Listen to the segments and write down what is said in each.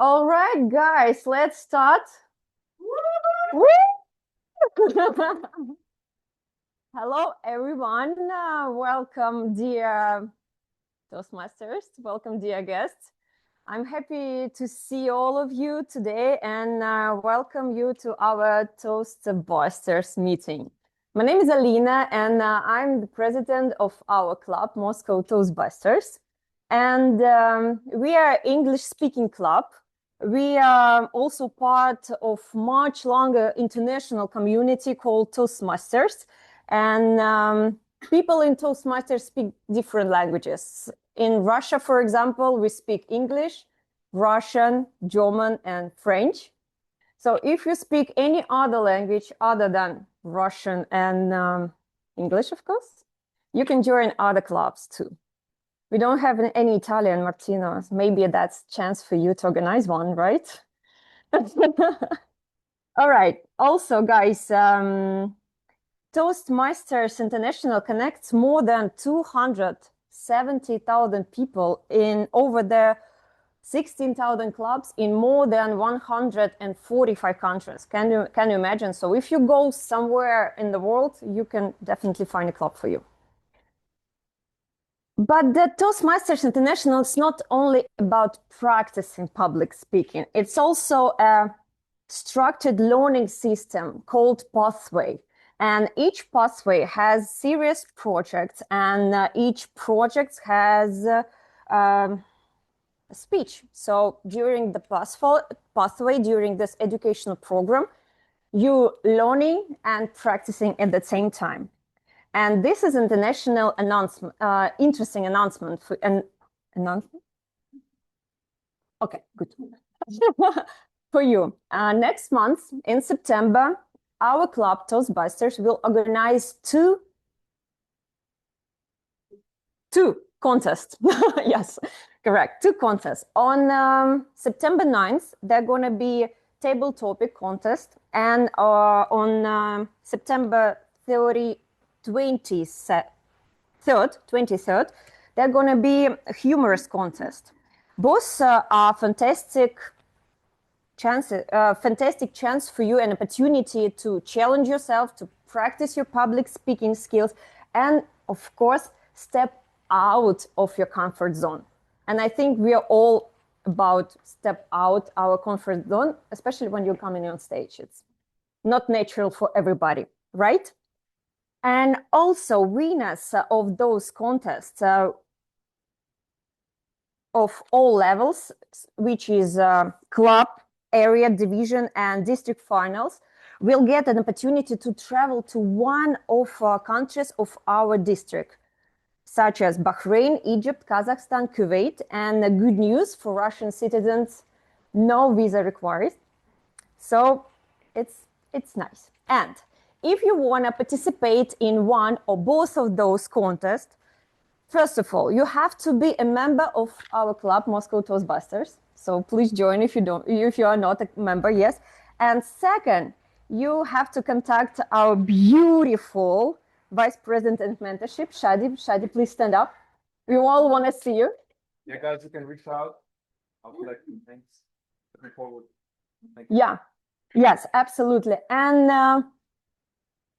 All right, guys, let's start. Woo! Hello, everyone. Welcome, dear Toastmasters. Welcome, dear guests. I'm happy to see all of you today and welcome you to our Toastbusters meeting. My name is Alina and I'm the president of our club, Moscow Toastbusters. And we are English-speaking club. We are also part of much longer international community called Toastmasters. And people in Toastmasters speak different languages. In Russia, for example, we speak English, Russian, German, and French. So if you speak any other language other than Russian and English, of course, you can join other clubs too. We don't have any Italian, Martino. Maybe that's a chance for you to organize one, right? All right. Also, guys, Toastmasters International connects more than 270,000 people in over there 16,000 clubs in more than 145 countries. Can you imagine? So if you go somewhere in the world, you can definitely find a club for you. But the Toastmasters International is not only about practicing public speaking. It's also a structured learning system called Pathway. And each pathway has serious projects, and each project has a speech. So during the pathway, during this educational program, you're learning and practicing at the same time. And this is international announcement, interesting announcement for an announcement. Okay, good. For you. Next month in September, our club Toastbusters will organize two contests. Yes, correct. Two contests. On September 9th, they're going to be table topic contest. And on September 23rd, they're going to be a humorous contest. Both are fantastic chance for you, an opportunity to challenge yourself, to practice your public speaking skills, and of course, step out of your comfort zone. And I think we are all about step out our comfort zone, especially when you're coming on stage. It's not natural for everybody, right? And also winners of those contests of all levels, which is club, area, division, and district finals, will get an opportunity to travel to one of countries of our district, such as Bahrain, Egypt, Kazakhstan, Kuwait, and good news for Russian citizens, no visa required. So it's nice. And if you want to participate in one or both of those contests, first of all, you have to be a member of our club, Moscow Toastbusters. So please join if you are not a member, yes. And second, you have to contact our beautiful Vice President and Mentorship, Shadi. Shadi, please stand up. We all want to see you. Yeah, guys, you can reach out. I'll collect things. Looking forward. Thank you. Yeah, yes, absolutely. And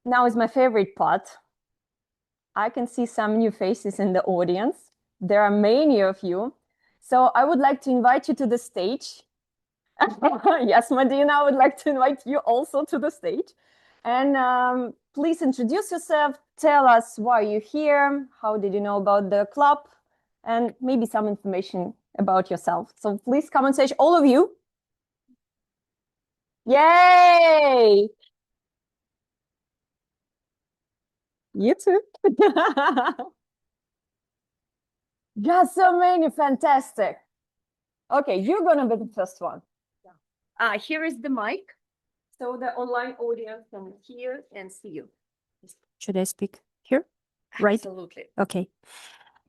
now is my favorite part. I can see some new faces in the audience. There are many of you. So I would like to invite you to the stage. Yes, Medina, I would like to invite you also to the stage. And please introduce yourself. Tell us why you're here. How did you know about the club? And maybe some information about yourself. So please come on stage, all of you. Yay! You too. Yeah, so many, fantastic. Okay, you're gonna be the first one. Yeah. Here is the mic, so the online audience can hear and see you. Should I speak here? Right. Absolutely. Okay.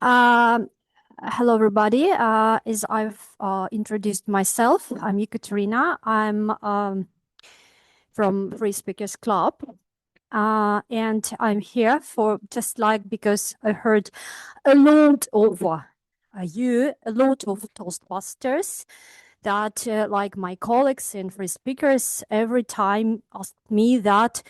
Hello, everybody. As I've introduced myself, I'm Ekaterina. I'm from Free Speakers Club. And I'm here for just like because I heard a lot of Toastbusters that like my colleagues and free speakers every time ask me that,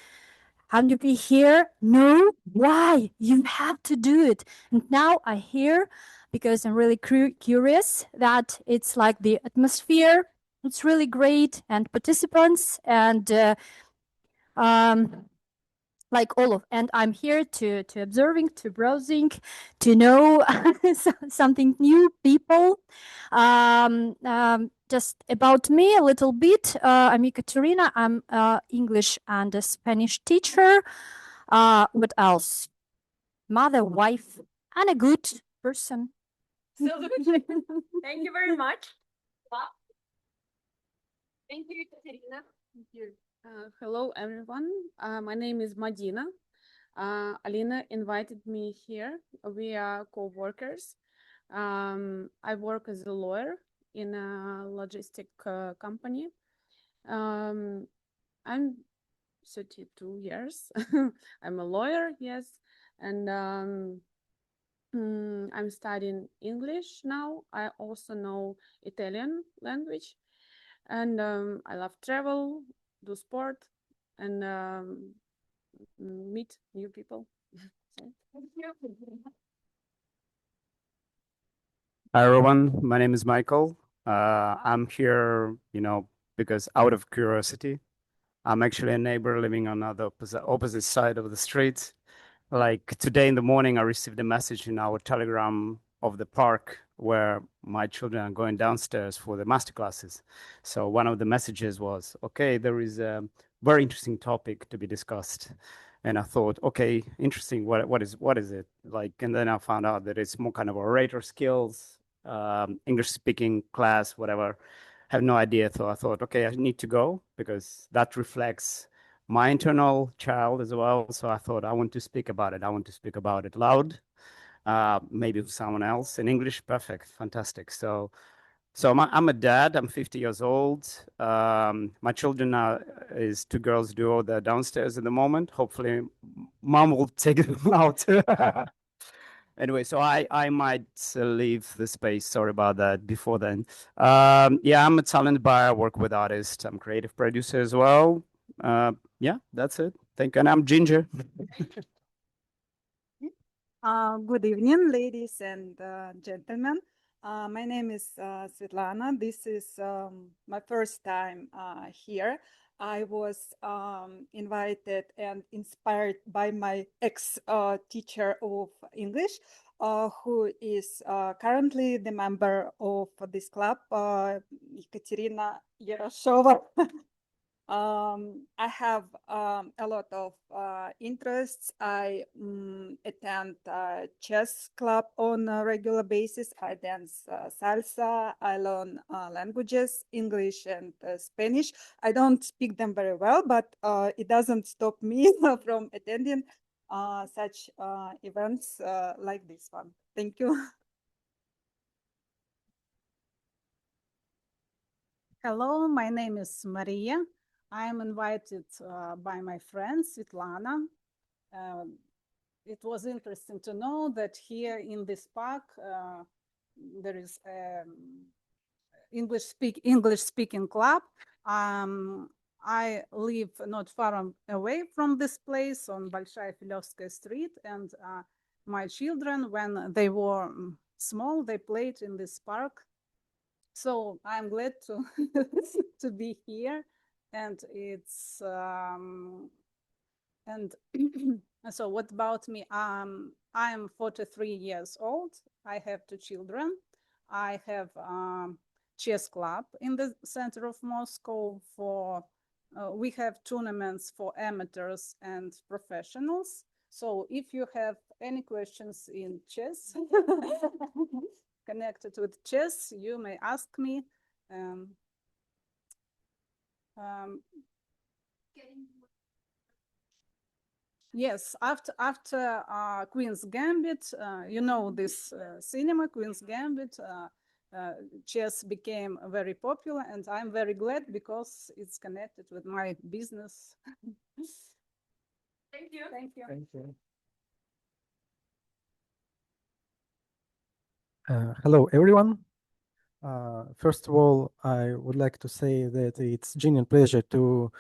have you been here? No, why? You have to do it. And now I hear, because I'm really curious, that it's like the atmosphere, it's really great, and participants, and like all of, and I'm here to observing, to browsing, to know something new, people. Just about me a little bit. I'm Ekaterina. I'm English and a Spanish teacher. What else? Mother, wife, and a good person. Thank you very much. Thank you, Ekaterina. Thank you. Hello, everyone. My name is Madina. Alina invited me here. We are co-workers. I work as a lawyer in a logistic company. I'm 32 years. I'm a lawyer, yes, and I'm studying English now. I also know Italian language, and I love travel, do sport, and meet new people. Thank you. Hi, everyone. My name is Michael. I'm here, because out of curiosity. I'm actually a neighbor living on the opposite side of the street. Like today in the morning, I received a message in our Telegram of the park where my children are going downstairs for the master classes. So one of the messages was, okay, there is a very interesting topic to be discussed. And I thought, okay, interesting. What is it like? And then I found out that it's more kind of orator skills, English speaking class, whatever. I have no idea. So I thought, okay, I need to go because that reflects my internal child as well. So I thought I want to speak about it. I want to speak about it loud, maybe with someone else in English. Perfect, fantastic. So I'm a dad. I'm 50 years old. My children is two girls duo. They're downstairs at the moment. Hopefully, mom will take them out. Anyway, so I might leave the space. Sorry about that. Before then, yeah, I'm a talent buyer. I work with artists. I'm creative producer as well. Yeah, that's it. Thank you. And I'm Ginger. Good evening, ladies and gentlemen. My name is Svetlana. This is my first time here. I was invited and inspired by my ex-teacher of English, who is currently the member of this club, Ekaterina Yeroshova. I have a lot of interests. I attend chess club on a regular basis. I dance salsa. I learn languages, English and Spanish. I don't speak them very well, but it doesn't stop me from attending such events like this one. Thank you. Hello, my name is Maria. I am invited by my friend Svetlana. It was interesting to know that here in this park there is English speaking club. I live not far away from this place on Большая Филевская Street, and my children, when they were small, they played in this park. So I'm glad to to be here, and it's and so what about me? I'm 43 years old. I have two children. I have chess club in the center of Moscow. For we have tournaments for amateurs and professionals. So if you have any questions in chess connected with chess, you may ask me. Yes, after Queen's Gambit, you know this cinema, Queen's Gambit, chess became very popular, and I'm very glad because it's connected with my business. Thank you. Thank you. Thank you. Hello, everyone. First of all, I would like to say that it's genuine pleasure to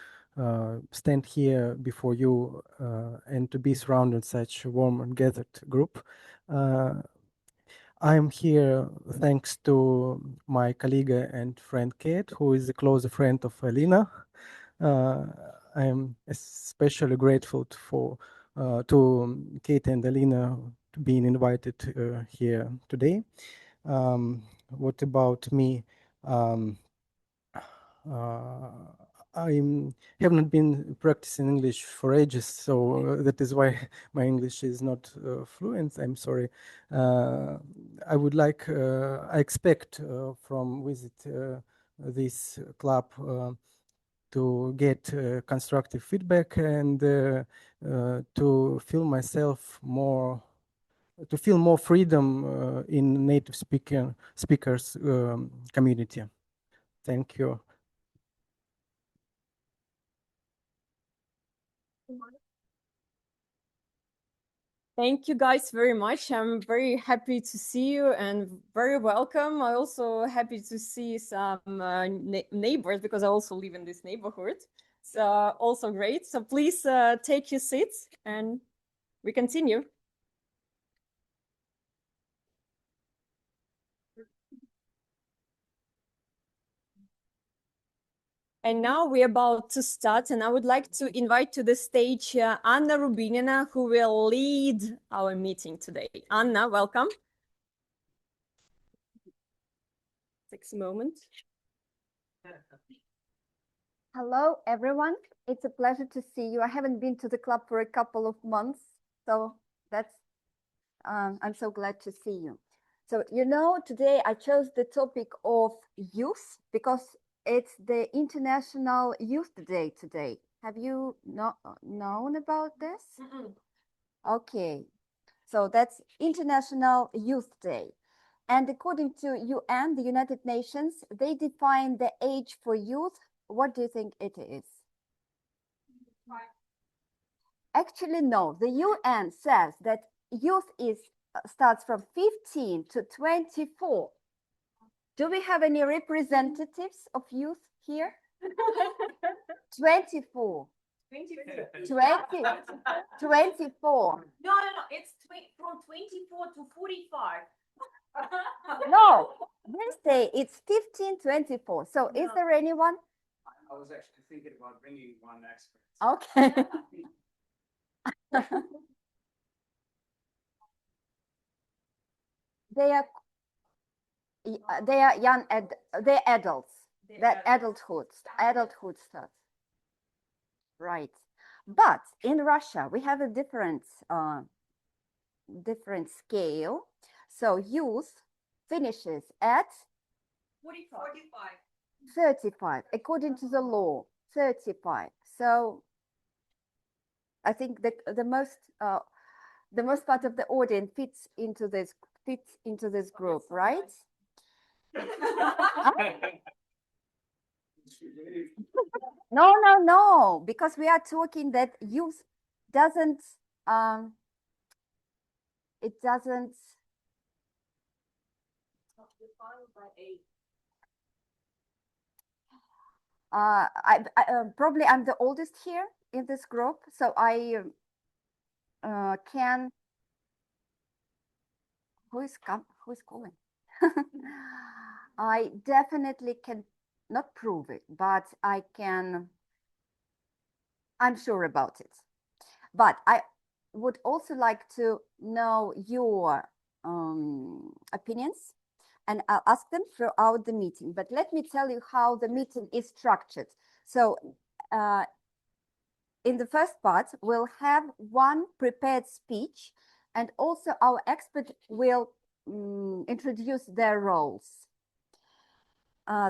stand here before you and to be surrounded such a warm and gathered group. I'm here thanks to my colleague and friend Kate, who is a close friend of Alina. I am especially grateful to Kate and Alina to being invited here today. What about me? I have not been practicing English for ages, so that is why my English is not fluent. I'm sorry. I expect from visit this club to get constructive feedback and to feel myself more, to feel more freedom in native speakers community. Thank you. Thank you guys very much. I'm very happy to see you and very welcome. I'm also happy to see some neighbors because I also live in this neighborhood. So also great. So please take your seats and we continue. And now we're about to start, and I would like to invite to the stage Anna Rubinina, who will lead our meeting today. Anna, welcome. Takes a moment. Hello, everyone. It's a pleasure to see you. I haven't been to the club for a couple of months, so that's I'm so glad to see you. So, you know, today I chose the topic of youth because it's the International Youth Day today. Have you not known about this? Okay, so that's International Youth Day. And according to UN, the United Nations, they define the age for youth. What do you think it is? Actually, no. The UN says that youth starts from 15 to 24. Do we have any representatives of youth here? 24. 24. No, it's from 24 to 45. No, this day it's 15-24. So is there anyone? I was actually thinking about bringing one expert. Okay. They are young, they're adults. They're adulthood starts. Right. But in Russia, we have a different scale. So youth finishes at 35, according to the law, 35. So I think that the most part of the audience fits into this group, right? No, because we are talking that youth doesn't it doesn't probably I'm the oldest here in this group, so I can. Who is calling? I definitely can not prove it, but I can. I'm sure about it. But I would also like to know your opinions, and I'll ask them throughout the meeting. But let me tell you how the meeting is structured. So in the first part, we'll have one prepared speech, and also our expert will introduce their roles.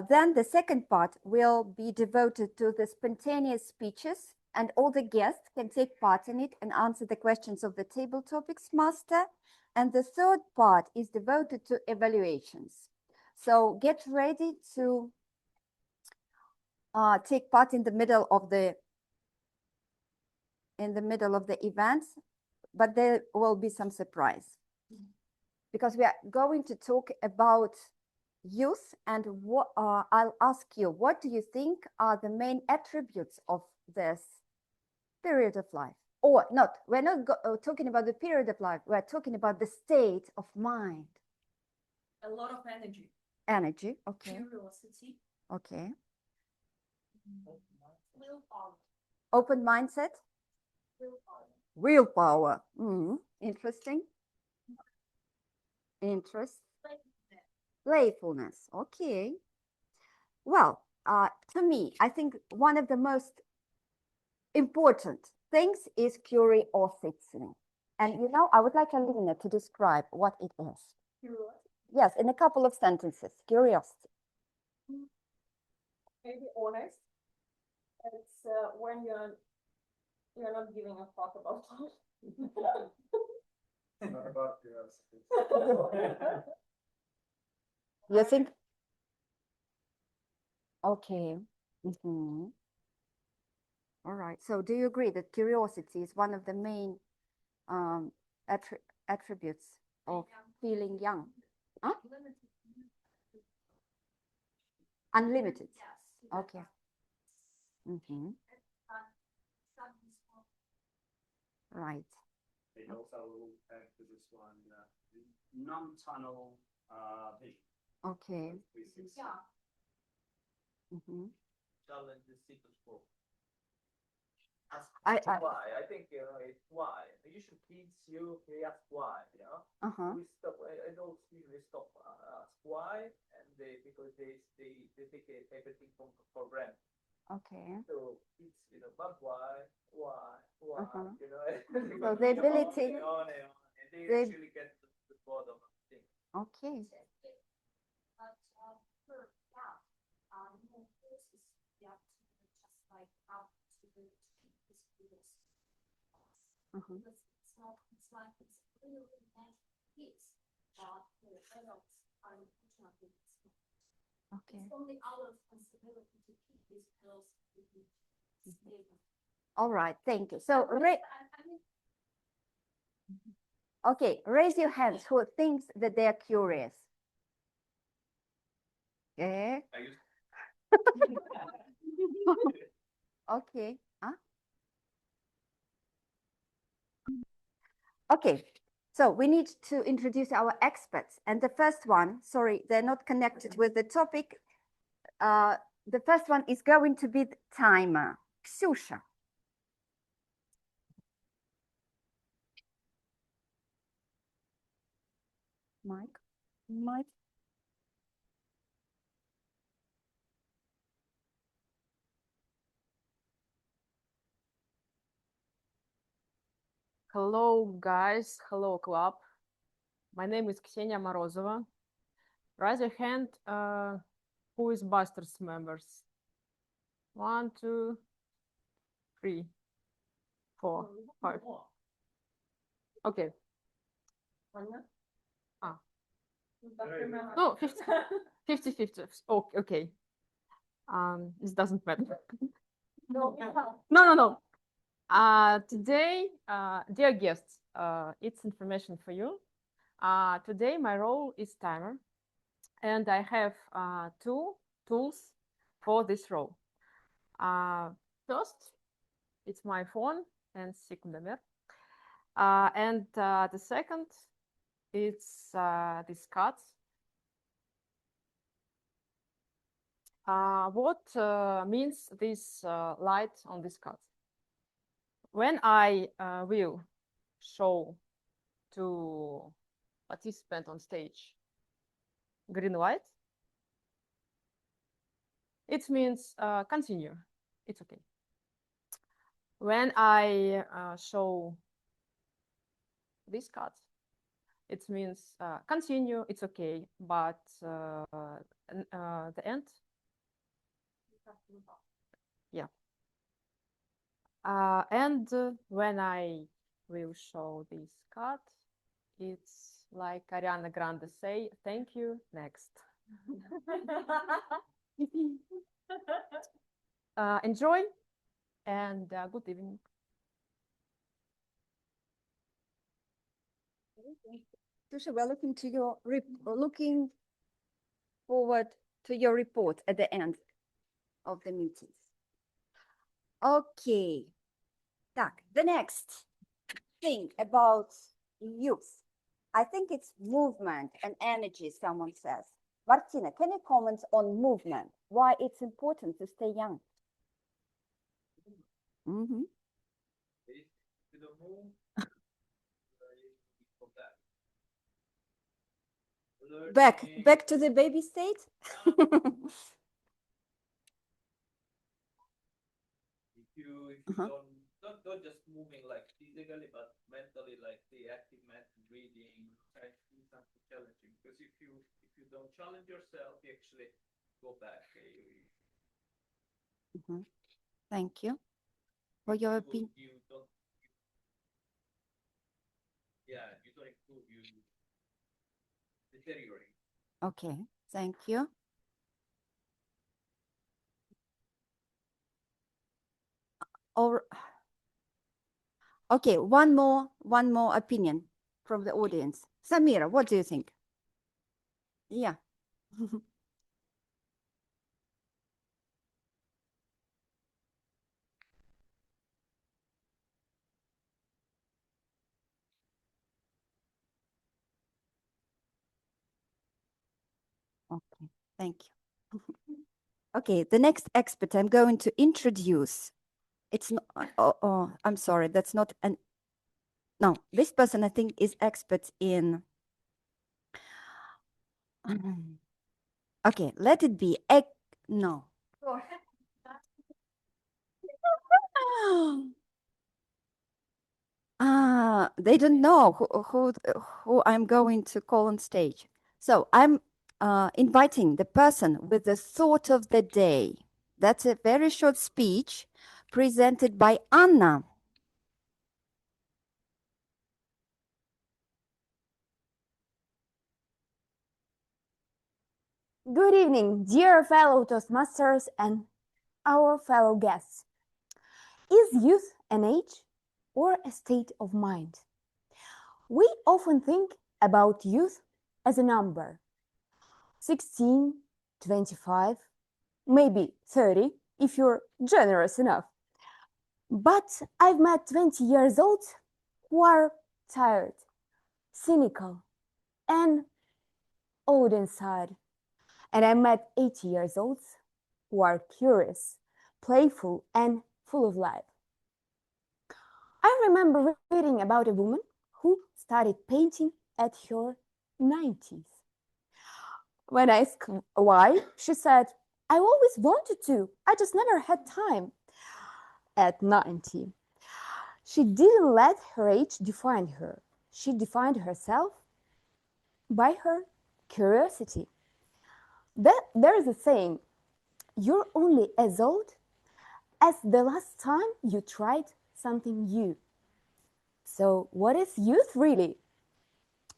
Then the second part will be devoted to the spontaneous speeches, and all the guests can take part in it and answer the questions of the table topics master. And the third part is devoted to evaluations. So get ready to take part in the middle of the event, but there will be some surprise because we are going to talk about youth, and what I'll ask you, what do you think are the main attributes of this period of life? Or not, we're not talking about the period of life, we're talking about the state of mind. A lot of energy. Energy, okay. Curiosity. Okay. Willpower. Open mindset. Willpower. Interesting. Interest. Playfulness. Okay. Well, to me, I think one of the most important things is curiosity. And you know, I would like Alina to describe what it is. Curiosity. Yes, in a couple of sentences. Curiosity. Maybe honest. It's when you're not giving a fuck about life. Not about curiosity. You think? Okay. All right. So do you agree that curiosity is one of the main attributes of feeling young? Huh? Unlimited. Okay. Right. They also add to this one non-tunnel vision. Okay. Challenge the status quo. I Why? I think it's why. Usually kids, they ask why, We stop. Adults usually stop ask why, and because they take everything for granted. Okay. So kids, but why, So the ability. On and on, and they actually get to the bottom of the thing. Okay. Okay. All right, thank you. So, okay, raise your hands who thinks that they are curious. Okay. Okay. Huh? Okay. So we need to introduce our experts. And the first one, sorry, they're not connected with the topic. The first one is going to be the timer. Ksusha. Mike. Hello, guys. Hello, club. My name is Ksenia Morozova. Raise your hand. Who is Busters members? 1, 2, 3, 4, 5. Okay. No, 50-50. Okay. This doesn't matter. No. Today, dear guests, it's information for you. Today, my role is timer, and I have 2 tools for this role. First, it's my phone and sekundomer. And the second, it's this card. What means this light on this card? When I will show to participant on stage green light, it means continue. It's okay. When I show this card, it means continue. It's okay, but the end. Yeah. And when I will show this card, it's like Ariana Grande say, thank you, next. Enjoy and good evening. Tusha, we're looking forward to your report at the end of the meetings. Okay. Так, the next thing about youth. I think it's movement and energy, someone says. Martina, can you comment on movement? Why it's important to stay young? Mm-hmm. Back to the baby state? If you don't just moving like physically, but mentally, like the active method, reading, trying to do something challenging. Because if you don't challenge yourself, you actually go back. Thank you for your opinion. You don't improve, you deteriorate. Okay, thank you. Or okay, one more opinion from the audience. Samira, what do you think? Yeah. Okay, thank you. Okay, the next expert I'm going to introduce. It's not, I'm sorry, that's not an, no, this person I think is expert in, okay, let it be, no. They don't know who I'm going to call on stage. So I'm inviting the person with the thought of the day. That's a very short speech presented by Anna. Good evening, dear fellow Toastmasters and our fellow guests. Is youth an age or a state of mind? We often think about youth as a number. 16, 25, maybe 30 if you're generous enough. But I've met 20 years olds who are tired, cynical, and old inside. And I met 80 years olds who are curious, playful, and full of life. I remember reading about a woman who started painting at her 90s. When I asked why, she said, I always wanted to, I just never had time. At 90, she didn't let her age define her. She defined herself by her curiosity. There is a saying, you're only as old as the last time you tried something new. So what is youth really?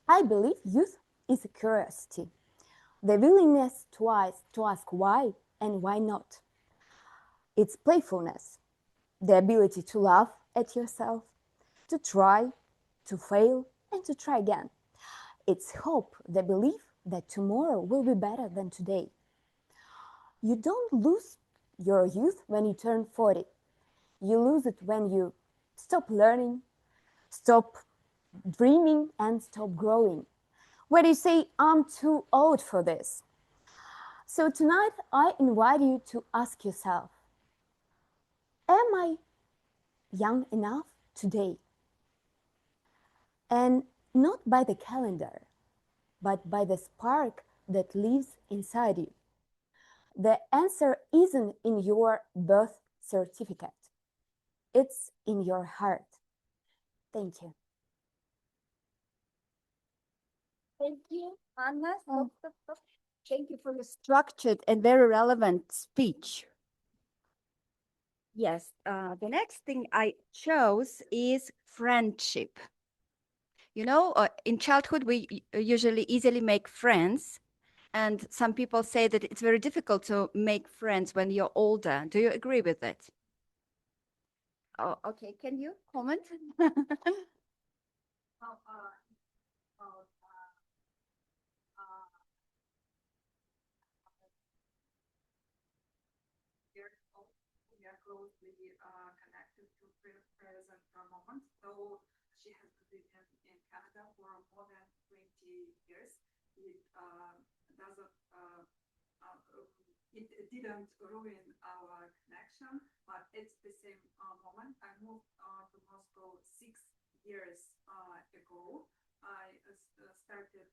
I believe youth is a curiosity, the willingness to ask why and why not. It's playfulness, the ability to laugh at yourself, to try, to fail, and to try again. It's hope, the belief that tomorrow will be better than today. You don't lose your youth when you turn 40. You lose it when you stop learning, stop dreaming, and stop growing. When you say, I'm too old for this. So tonight, I invite you to ask yourself, am I young enough today? And not by the calendar, but by the spark that lives inside you. The answer isn't in your birth certificate. It's in your heart. Thank you. Thank you, Anna. Thank you for the structured and very relevant speech. Yes, the next thing I chose is friendship. You know, in childhood, we usually easily make friends. And some people say that it's very difficult to make friends when you're older. Do you agree with that? Oh, okay. Can you comment? closely connected to present moment. So she has been in Canada for more than 20 years. It didn't ruin our connection, but it's the same moment. I moved to Moscow 6 years ago. I started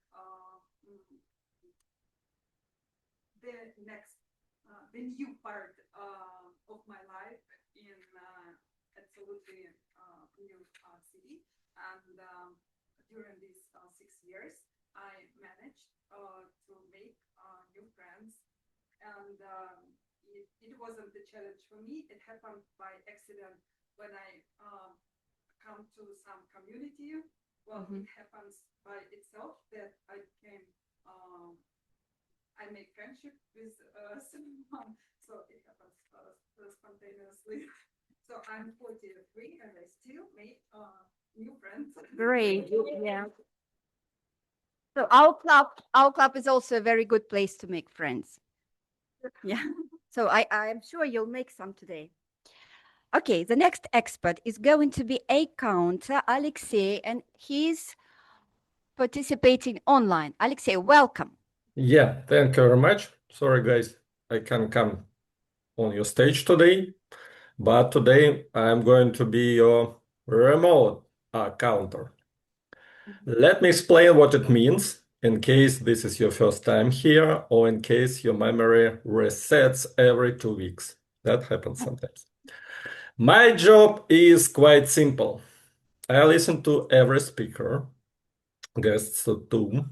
the new part of my life in absolutely new city. And during these 6 years, I managed to make new friends. And it wasn't a challenge for me. It happened by accident when I come to some community. Well, it happens by itself that I make friendship with someone. So it happens spontaneously. So I'm 43 and I still make new friends. Great. Yeah. So our club is also a very good place to make friends. Yeah. So I'm sure you'll make some today. Okay, the next expert is going to be a counter, Alexei, and he's participating online. Alexei, welcome. Yeah, thank you very much. Sorry, guys, I can't come on your stage today, but today I'm going to be your remote counter. Let me explain what it means in case this is your first time here or in case your memory resets every 2 weeks. That happens sometimes. My job is quite simple. I listen to every speaker, guests too,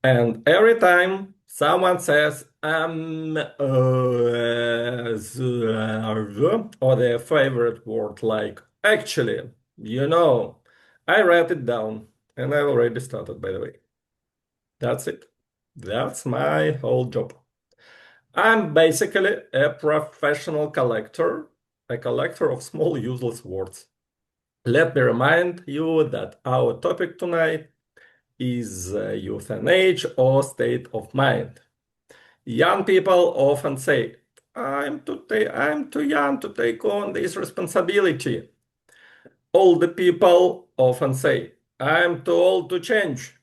and every time someone says or their favorite word like actually, I write it down and I already started, by the way. That's it. That's my whole job. I'm basically a professional collector, a collector of small useless words. Let me remind you that our topic tonight is youth and age or state of mind. Young people often say, I'm too young to take on this responsibility. Older people often say, I'm too old to change.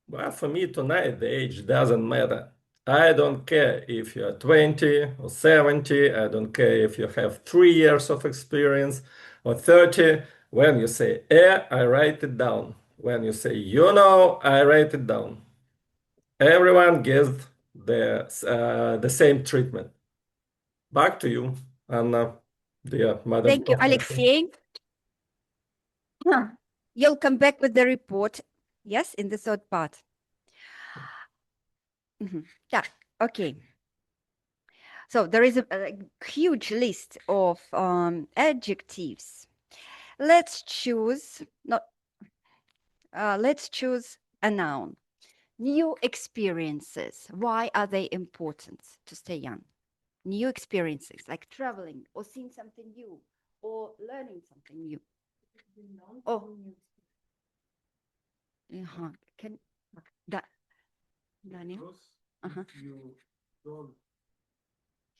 But for me tonight, the age doesn't matter. I don't care if you're 20 or 70. I don't care if you have 3 years of experience or 30. When you say I write it down. When you say I write it down. Everyone gets the same treatment. Back to you, Anna, dear Madam. Thank you, Alexei. You'll come back with the report, yes, in the third part. Yeah, okay. So there is a huge list of adjectives. Let's choose a noun. New experiences. Why are they important to stay young? New experiences like traveling or seeing something new or learning something new. Oh, can that Daniel? Because if you don't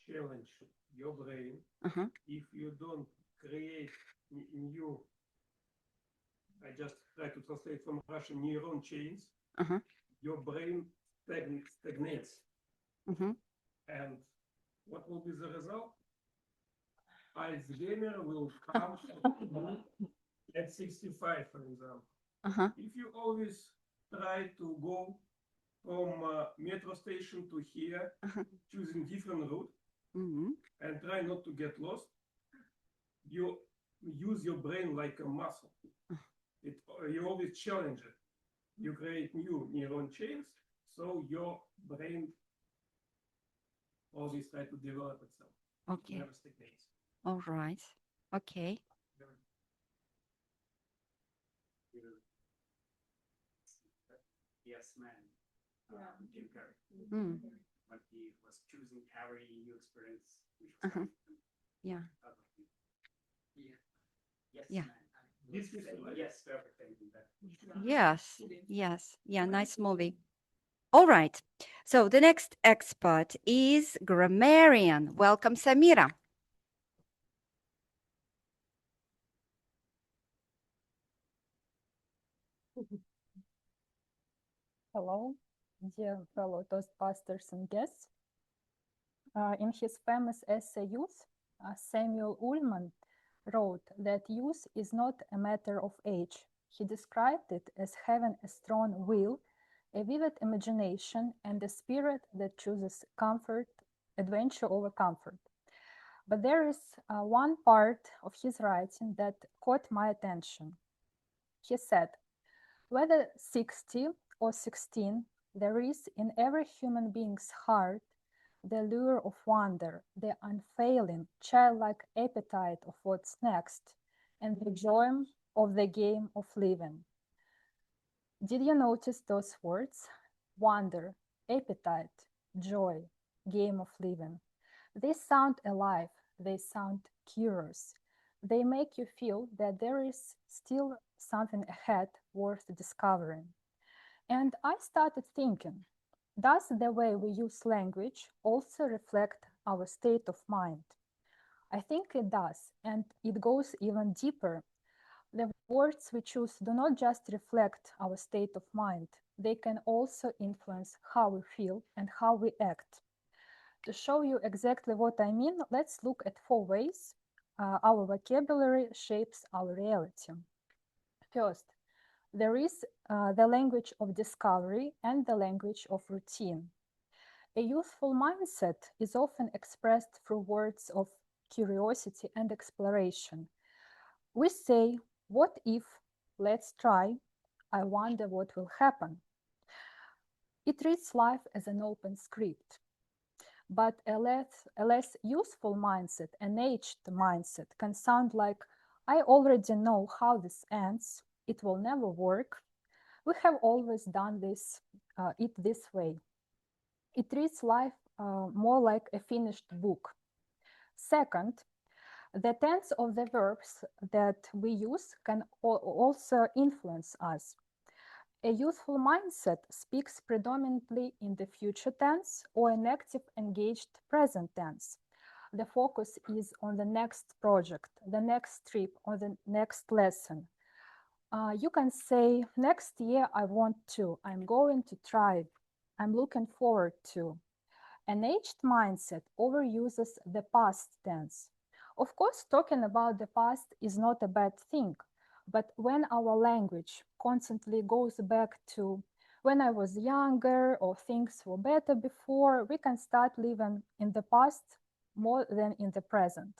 challenge your brain, if you don't create new, I just try to translate from Russian, neuron chains, your brain stagnates. And what will be the result? Alzheimer will come at 65, for example. If you always try to go from metro station to here, choosing different route, and try not to get lost, you use your brain like a muscle. You always challenge it. You create new neuron chains, so your brain always try to develop itself. Okay. Never stagnates. All right. Okay. Yes, man. Jim Carrey. When he was choosing every new experience. Yeah. Yes. Yeah. Yes, perfect. Yes. Yes. Yeah. Nice movie. All right. So the next expert is Grammarian. Welcome, Samira. Hello, dear fellow Toastbusters and guests. In his famous essay Youth, Samuel Ullman wrote that youth is not a matter of age. He described it as having a strong will, a vivid imagination, and a spirit that chooses comfort, adventure over comfort. But there is one part of his writing that caught my attention. He said, whether 60 or 16, there is in every human being's heart the lure of wonder, the unfailing, childlike appetite of what's next, and the joy of the game of living. Did you notice those words? Wonder, appetite, joy, game of living. They sound alive, they sound curious. They make you feel that there is still something ahead worth discovering. And I started thinking, does the way we use language also reflect our state of mind? I think it does, and it goes even deeper. The words we choose do not just reflect our state of mind, they can also influence how we feel and how we act. To show you exactly what I mean, let's look at 4 ways our vocabulary shapes our reality. First, there is the language of discovery and the language of routine. A youthful mindset is often expressed through words of curiosity and exploration. We say, what if, let's try, I wonder what will happen. It treats life as an open script. But a less useful mindset, an aged mindset, can sound like, I already know how this ends, it will never work. We have always done it this way. It treats life more like a finished book. Second, the tense of the verbs that we use can also influence us. A youthful mindset speaks predominantly in the future tense or an active, engaged present tense. The focus is on the next project, the next trip, or the next lesson. You can say, next year I want to, I'm going to try, I'm looking forward to. An aged mindset overuses the past tense. Of course, talking about the past is not a bad thing, but when our language constantly goes back to when I was younger or things were better before, we can start living in the past more than in the present.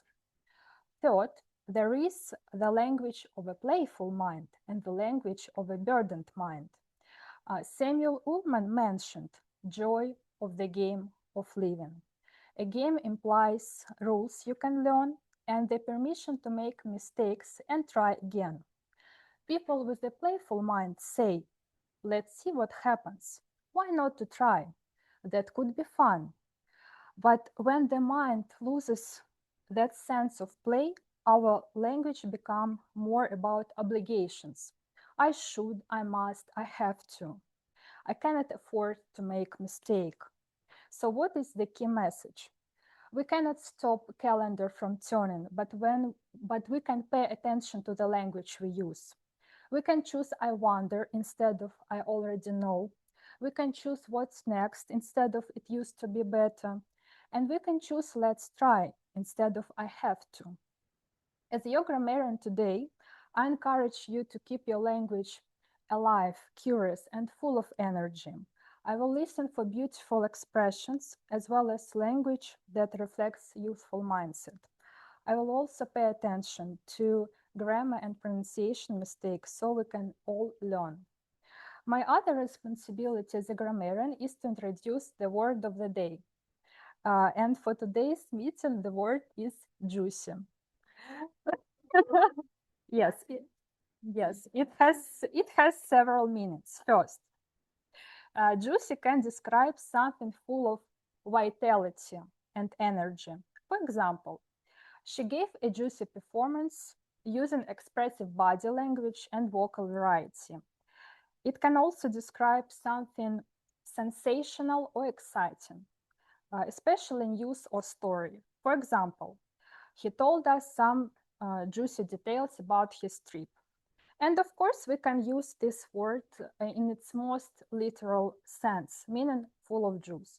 Third, there is the language of a playful mind and the language of a burdened mind. Samuel Ullman mentioned joy of the game of living. A game implies rules you can learn and the permission to make mistakes and try again. People with a playful mind say, let's see what happens. Why not to try? That could be fun. But when the mind loses that sense of play, our language becomes more about obligations. I should, I must, I have to. I cannot afford to make a mistake. So what is the key message? We cannot stop a calendar from turning, but we can pay attention to the language we use. We can choose I wonder instead of I already know. We can choose what's next instead of it used to be better. And we can choose let's try instead of I have to. As your grammarian today, I encourage you to keep your language alive, curious, and full of energy. I will listen for beautiful expressions as well as language that reflects youthful mindset. I will also pay attention to grammar and pronunciation mistakes so we can all learn. My other responsibility as a grammarian is to introduce the word of the day. And for today's meeting, the word is juicy. Yes, it has several meanings. First, juicy can describe something full of vitality and energy. For example, she gave a juicy performance using expressive body language and vocal variety. It can also describe something sensational or exciting, especially in news or story. For example, he told us some juicy details about his trip. And of course, we can use this word in its most literal sense, meaning full of juice.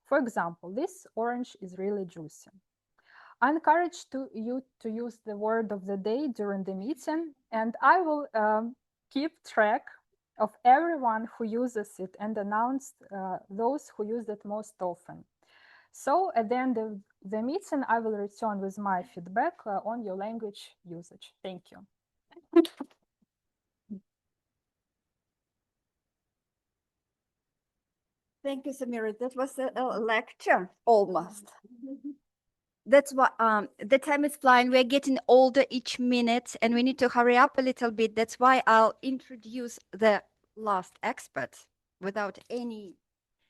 For example, this orange is really juicy. I encourage you to use the word of the day during the meeting, and I will keep track of everyone who uses it and announce those who use it most often. So at the end of the meeting, I will return with my feedback on your language usage. Thank you. Thank you, Samira. That was a lecture almost. That's why the time is flying. We're getting older each minute and we need to hurry up a little bit. That's why I'll introduce the last expert without any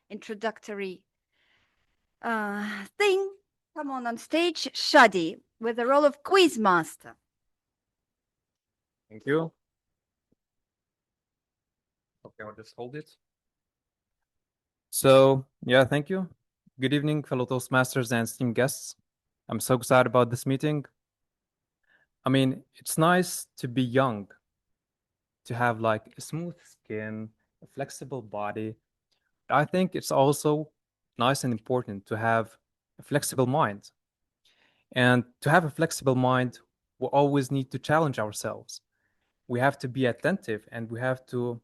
introductory thing. Come on stage, Shadi, with the role of Quizmaster. Thank you. Okay, I'll just hold it. So, yeah, thank you. Good evening, fellow Toastmasters and esteemed guests. I'm so excited about this meeting. I mean, it's nice to be young, to have like a smooth skin, a flexible body. But I think it's also nice and important to have a flexible mind. And to have a flexible mind, we always need to challenge ourselves. We have to be attentive and we have to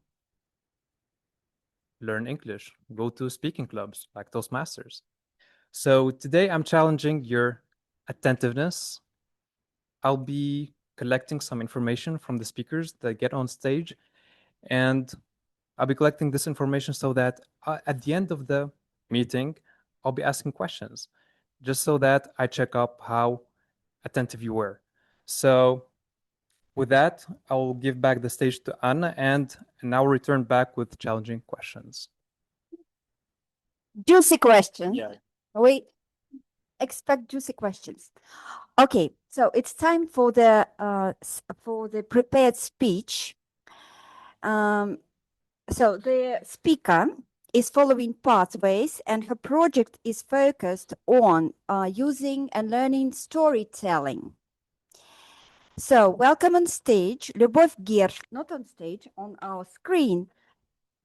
learn English, go to speaking clubs like Toastmasters. So today I'm challenging your attentiveness. I'll be collecting some information from the speakers that get on stage, and I'll be collecting this information so that at the end of the meeting, I'll be asking questions, just so that I check up how attentive you were. So with that, I'll give back the stage to Anna, and now return back with challenging questions. Juicy question. Yeah. We expect juicy questions. Okay, so it's time for the prepared speech. So the speaker is following pathways, and her project is focused on using and learning storytelling. So welcome on stage, Lyubov Gershman, not on stage, on our screen.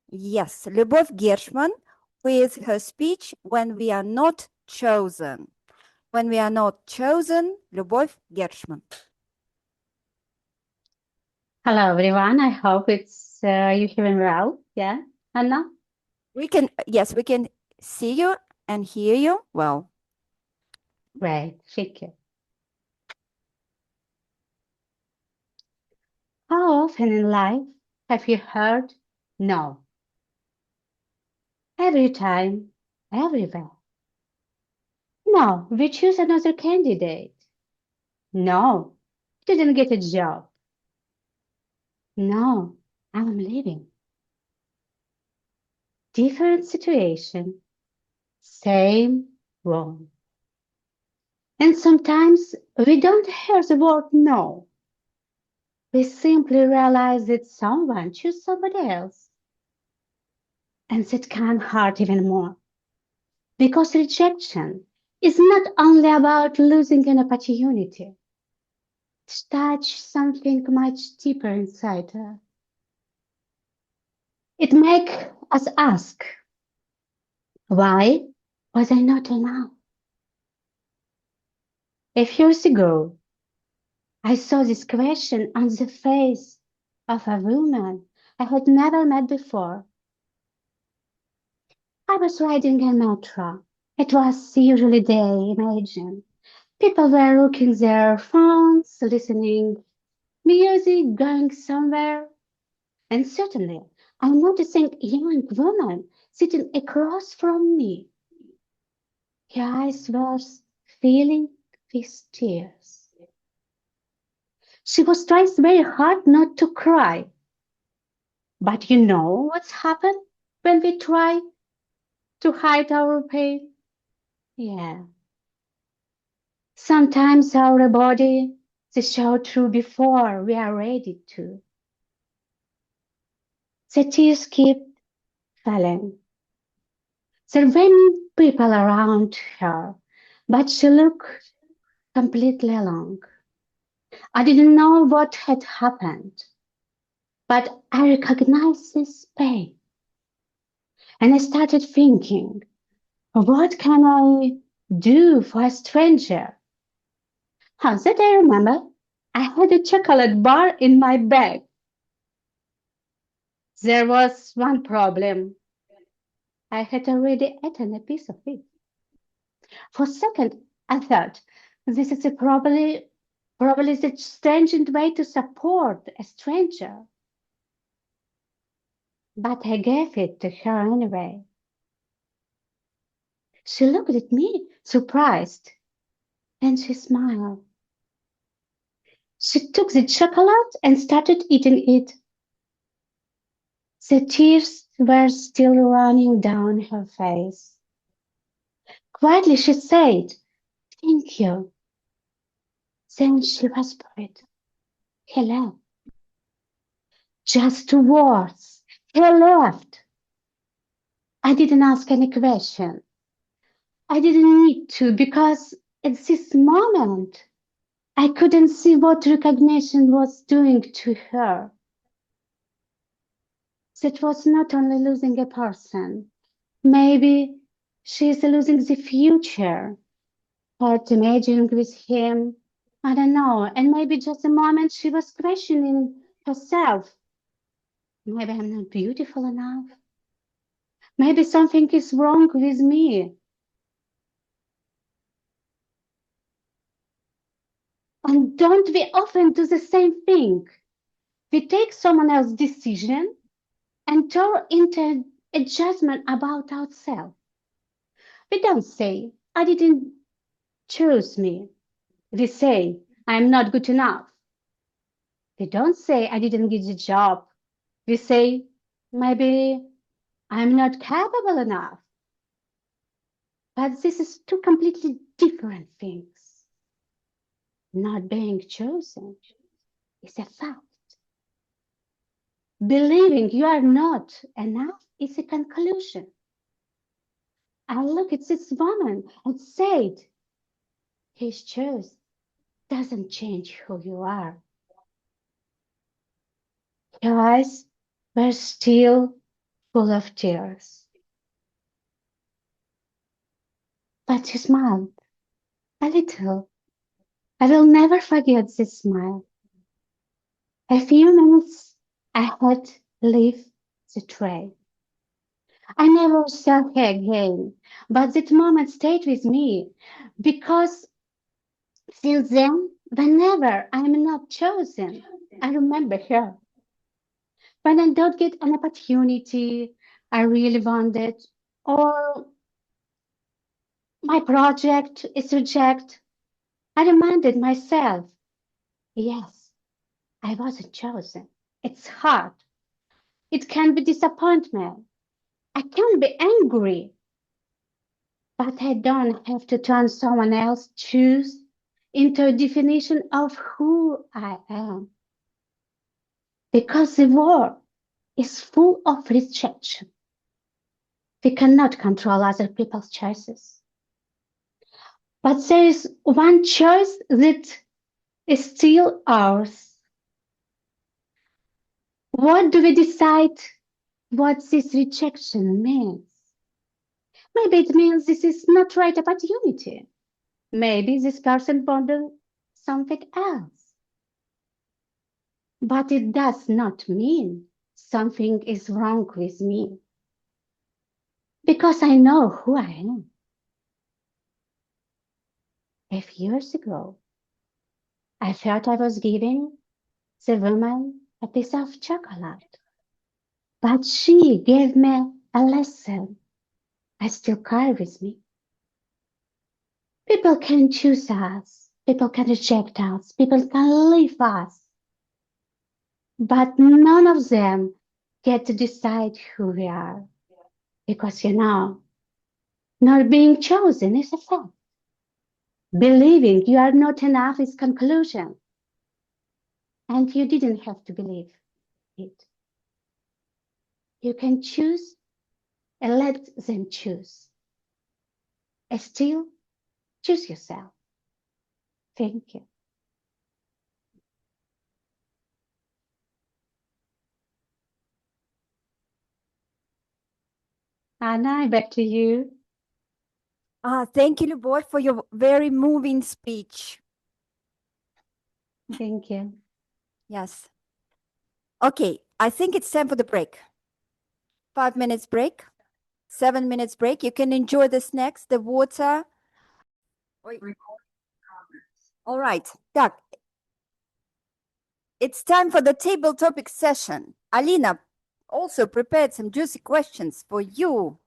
Yes, Lyubov Gershman with her speech, When We Are Not Chosen. When We Are Not Chosen, Lyubov Gershman. Hello, everyone. I hope it's you hearing well. Yeah, Anna? Yes, we can see you and hear you well. Great, thank you. How often in life have you heard no? Every time, everywhere. No, we choose another candidate. No, didn't get a job. No, I'm leaving. Different situation, same wrong. And sometimes we don't hear the word no. We simply realize that someone chose somebody else. And that can hurt even more. Because rejection is not only about losing an opportunity. It touches something much deeper inside her. It makes us ask, why was I not enough? A few years ago, I saw this question on the face of a woman I had never met before. I was riding a metro. It was usually day, imagine. People were looking their phones, listening music, going somewhere. And suddenly, I'm noticing a young woman sitting across from me. Her eyes were filling with tears. She was trying very hard not to cry. But you know what's happened when we try to hide our pain? Yeah. Sometimes our body shows through before we are ready to. The tears keep falling. There were many people around her, but she looked completely alone. I didn't know what had happened. But I recognized this pain. And I started thinking, what can I do for a stranger? How that I remember, I had a chocolate bar in my bag. There was one problem. I had already eaten a piece of it. For a second, I thought, this is probably the strangest way to support a stranger. But I gave it to her anyway. She looked at me, surprised, and she smiled. She took the chocolate and started eating it. The tears were still running down her face. Quietly she said, "Thank you." Then she whispered, "He left." Just 2 words. He left. I didn't ask any question. I didn't need to, because at this moment, I couldn't see what recognition was doing to her. That was not only losing a person. Maybe she is losing the future. Part imagining with him. I don't know. And maybe just a moment she was questioning herself. Maybe I'm not beautiful enough. Maybe something is wrong with me. And don't we often do the same thing? We take someone else's decision and turn into a judgment about ourselves. We don't say, "I didn't choose me." We say, "I'm not good enough." We don't say, "I didn't get the job." We say, "Maybe I'm not capable enough." But this is 2 completely different things. Not being chosen is a fact. Believing you are not enough is a conclusion. I look at this woman and said, his choice doesn't change who you are. Her eyes were still full of tears. But she smiled a little. I will never forget this smile. A few minutes I had left the tray. I never saw her again, but that moment stayed with me because since then, whenever I'm not chosen, I remember her. When I don't get an opportunity I really wanted, or my project is rejected, I reminded myself, yes, I wasn't chosen. It's hard. It can be disappointment. I can be angry. But I don't have to turn someone else's choice into a definition of who I am. Because the world is full of rejection. We cannot control other people's choices. But there is one choice that is still ours. What do we decide what this rejection means? Maybe it means this is not right opportunity. Maybe this person wanted something else. But it does not mean something is wrong with me. Because I know who I am. A few years ago, I thought I was giving the woman a piece of chocolate. But she gave me a lesson I still carry with me. People can choose us. People can reject us. People can leave us. But none of them get to decide who we are. Because, not being chosen is a fact. Believing you are not enough is conclusion. And you didn't have to believe it. You can choose and let them choose. And still choose yourself. Thank you. Anna, back to you. Thank you, Любовь, for your very moving speech. Thank you. Yes. Okay, I think it's time for the break. 5 minutes break, 7 minutes break. You can enjoy the snacks, the water. All right, так. It's time for the table topic session. Alina also prepared some juicy questions for you.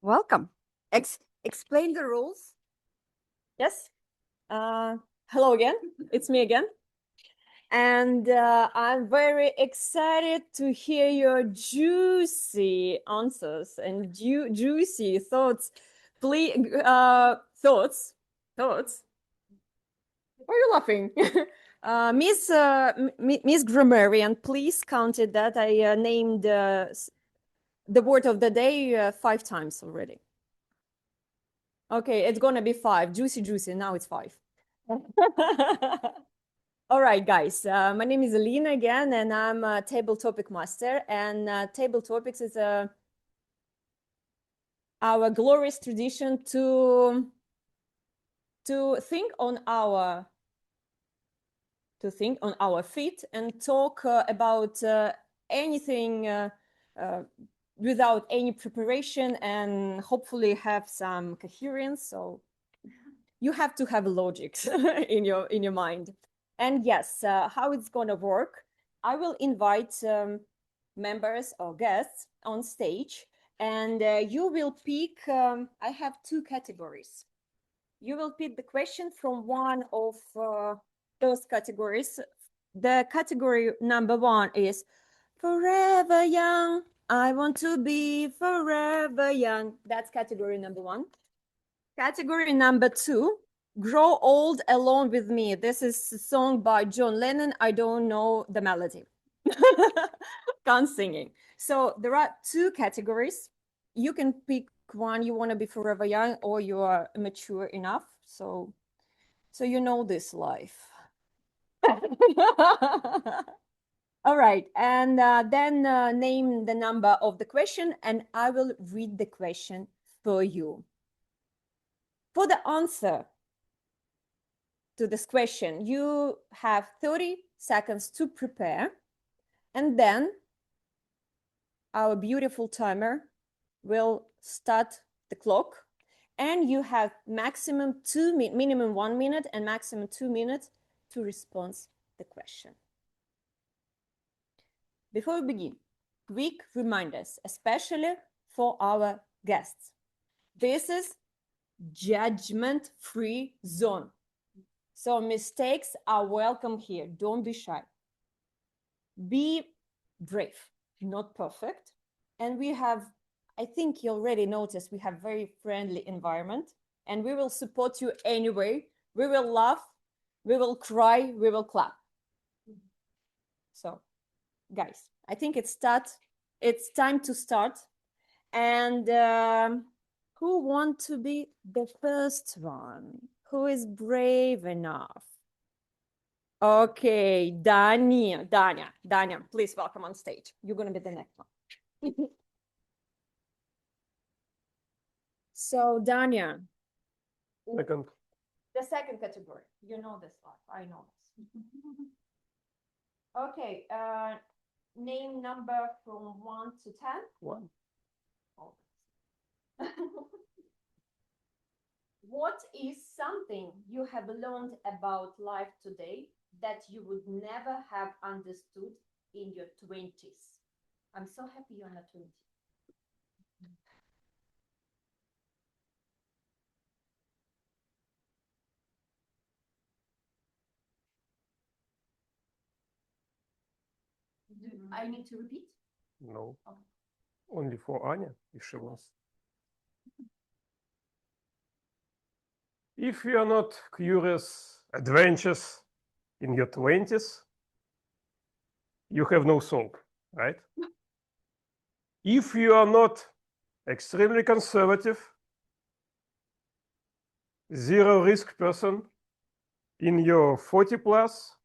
Welcome. Explain the rules. Yes. Hello again. It's me again. And I'm very excited to hear your juicy answers and juicy thoughts. Please, thoughts. Why are you laughing? Miss Grammarian, please count it that I named the word of the day 5 times already. Okay, it's gonna be 5. Juicy. Now it's 5. All right, guys. My name is Alina again, and I'm a table topic master. And table topics is our glorious tradition to think on our feet and talk about anything without any preparation, and hopefully have some coherence. So you have to have logic in your mind. And yes, how it's gonna work, I will invite members or guests on stage, and you will pick, I have 2 categories. You will pick the question from one of those categories. The category number 1 is forever young. I want to be forever young. That's category number 1. Category number 2, grow old alone with me. This is a song by John Lennon. I don't know the melody. Can't singing. So there are 2 categories. You can pick one. You want to be forever young, or you are mature enough. So you know this life. All right, and then name the number of the question, and I will read the question for you. For the answer to this question, you have 30 seconds to prepare, and then our beautiful timer will start the clock, and you have maximum minimum 1 minute and maximum 2 minutes to respond to the question. Before we begin, quick reminders, especially for our guests. This is judgment-free zone. So mistakes are welcome here. Don't be shy. Be brave, not perfect. And we have, I think you already noticed, we have very friendly environment, and we will support you anyway. We will laugh, we will cry, we will clap. So, guys, I think it's time to start. And who want to be the first one? Who is brave enough? Okay, Dania, please welcome on stage. You're gonna be the next one. So, Dania. Second. The second category. You know this one. I know this. Okay, name number from 1 to 10. 1. Oh. What is something you have learned about life today that you would never have understood in your 20s? I'm so happy you're not 20. I need to repeat? No. Okay. Only for Anya, if she wants. If you are not curious, adventurous in your 20s, you have no soul, right? If you are not extremely conservative, zero risk person in your 40 plus,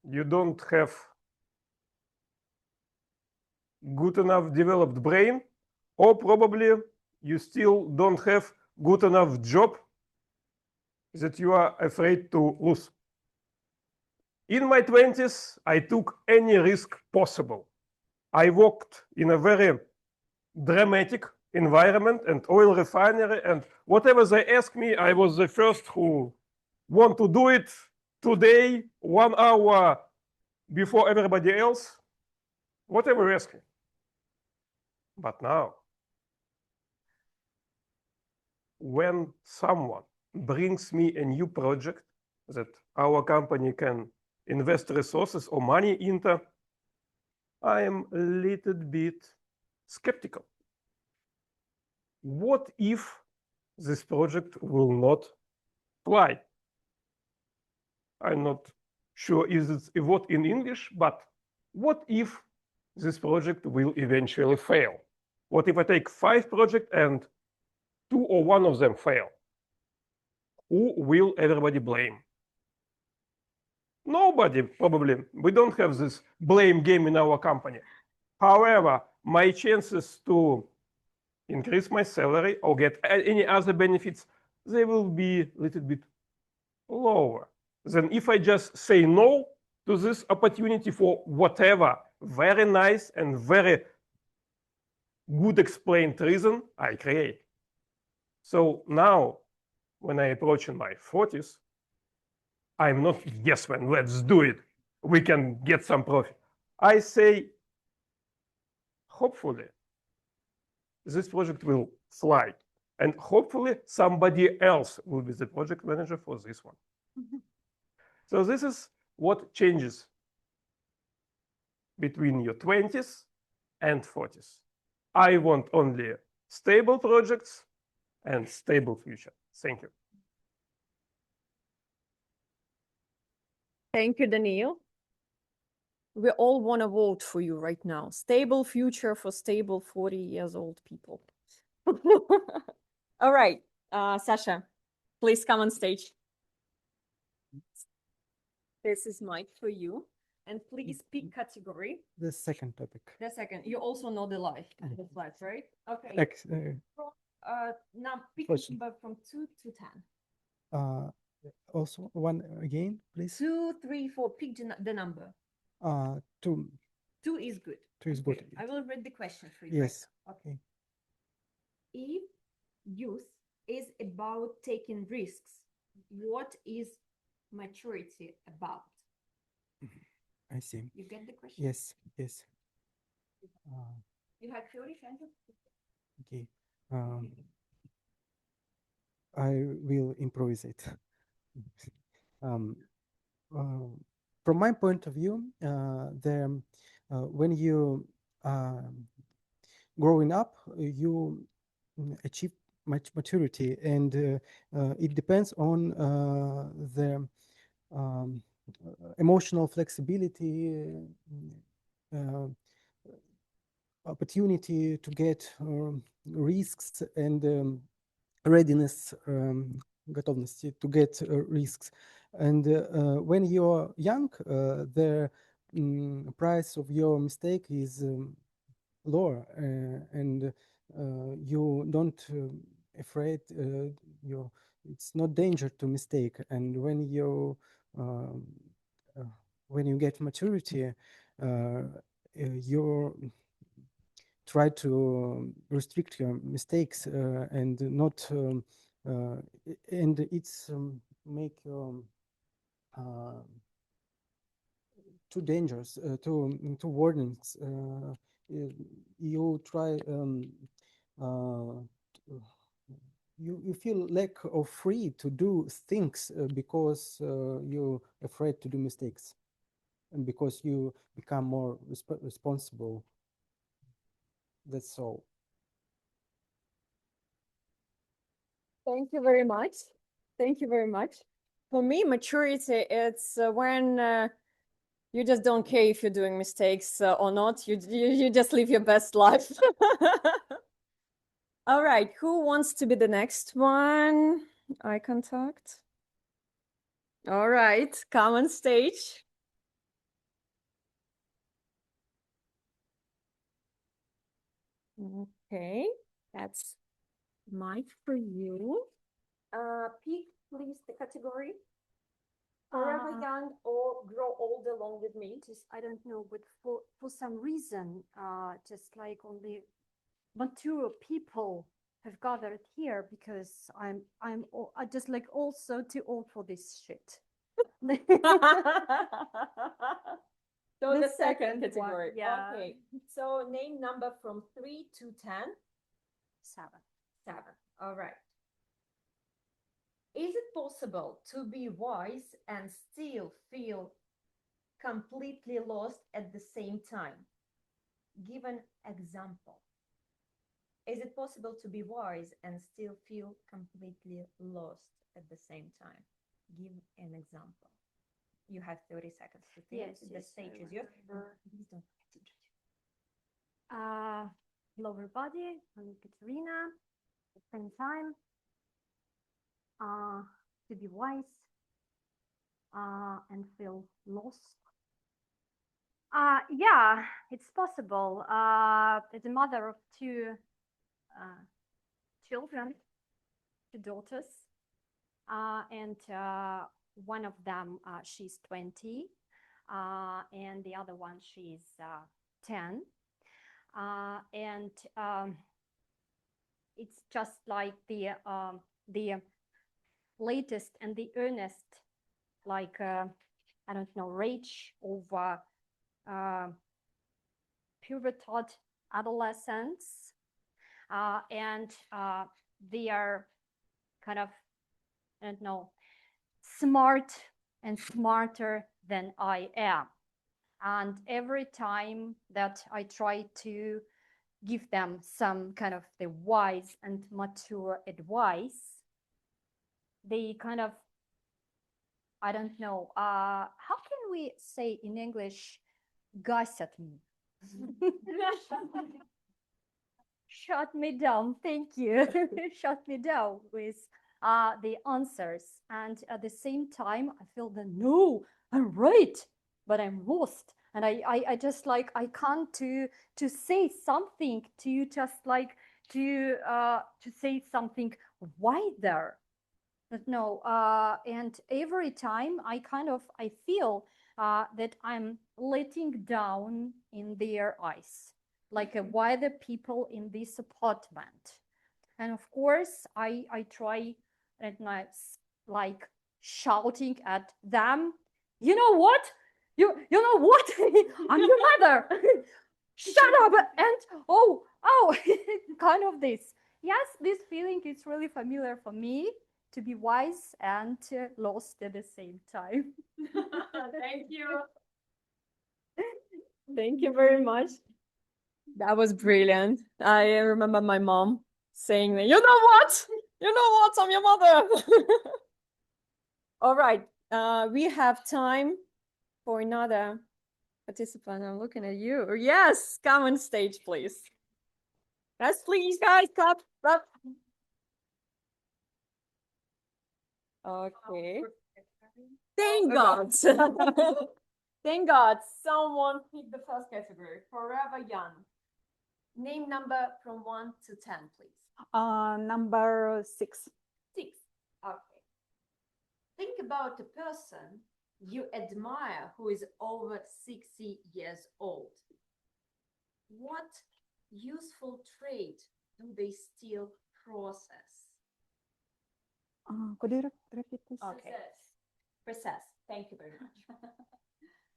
you don't have good enough developed brain, or probably you still don't have good enough job that you are afraid to lose. In my 20s, I took any risk possible. I worked in a very dramatic environment and oil refinery, and whatever they asked me, I was the first who want to do it today, 1 hour before everybody else, whatever you ask me. But now, when someone brings me a new project that our company can invest resources or money into, I am a little bit skeptical. What if this project will not fly? I'm not sure is it a word in English, but what if this project will eventually fail? What if I take 5 projects and 2 or 1 of them fail? Who will everybody blame? Nobody, probably. We don't have this blame game in our company. However, my chances to increase my salary or get any other benefits, they will be a little bit lower than if I just say no to this opportunity for whatever very nice and very good explained reason I create. So now, when I approach in my 40s, I'm not, yes, man, let's do it. We can get some profit. I say, hopefully, this project will fly. And hopefully, somebody else will be the project manager for this one. So this is what changes between your 20s and 40s. I want only stable projects and stable future. Thank you. Thank you, Daniil. We all want to vote for you right now. Stable future for stable 40 years old people. All right, Sasha, please come on stage. This is Mike for you. And please pick category. The second topic. The second. You also know the live, right? Okay. Now pick a number from 2 to 10. Also, one again, please. 2, 3, 4. Pick the number. 2. 2 is good. 2 is good. I will read the question for you. Yes. Okay. If youth is about taking risks, what is maturity about? I see. You get the question? Yes, yes. You have theory, okay. I will improvise it. From my point of view, when you growing up, you achieve much maturity, and it depends on the emotional flexibility, opportunity to get risks, and readiness, готовности to get risks. And when you're young, the price of your mistake is lower, and you don't afraid it's not danger to mistake. And when you get maturity, you try to restrict your mistakes and not and it's make too dangerous, too warnings. You try you feel lack of free to do things because you're afraid to do mistakes, and because you become more responsible. That's all. Thank you very much. Thank you very much. For me, maturity, it's when you just don't care if you're doing mistakes or not. You just live your best life. All right, who wants to be the next one? Eye contact. All right, come on stage. Okay, that's Mike for you. Pick, please, the category. Forever young or grow old along with me. Just, I don't know, but for some reason, just like only mature people have gathered here because I just like also too old for this shit. So the second category. One, yeah. Okay. So name number from 3 to 10. 7. 7. All right. Is it possible to be wise and still feel completely lost at the same time? Give an example. Is it possible to be wise and still feel completely lost at the same time? Give an example. You have 30 seconds to think. Yes, The stage is yours. Please don't lower body, I'm Katerina. At the same time, to be wise and feel lost. Yeah, it's possible. As a mother of 2 children, 2 daughters, and one of them, she's 20, and the other one, she's 10. And it's just like the latest and the earnest, like, I don't know, rage over puberty, adolescence, and they are kind of, I don't know, smart and smarter than I am. And every time that I try to give them some kind of the wise and mature advice, they kind of, I don't know, how can we say in English, gossip me? Shut me down, thank you. Shut me down with the answers. And at the same time, I feel that, no, I'm right, but I'm lost. And I just like, I can't to say something to just like to say something wider. But no, and every time I kind of, I feel that I'm letting down in their eyes, like why the people in this apartment. And of course, I try and like shouting at them, you know what? You know what? I'm your mother. Shut up! And oh, kind of this. Yes, this feeling is really familiar for me, to be wise and lost at the same time. Thank you. Thank you very much. That was brilliant. I remember my mom saying that, you know what? You know what? I'm your mother. All right. We have time for another participant. I'm looking at you. Yes, come on stage, please. Yes, please, guys, clap. Okay. Thank God. Thank God someone picked the first category, forever young. Name number from 1 to 10, please. Number 6. 6. Okay. Think about a person you admire who is over 60 years old. What useful trait do they still process? Could you repeat this? Okay. Process. Thank you very much.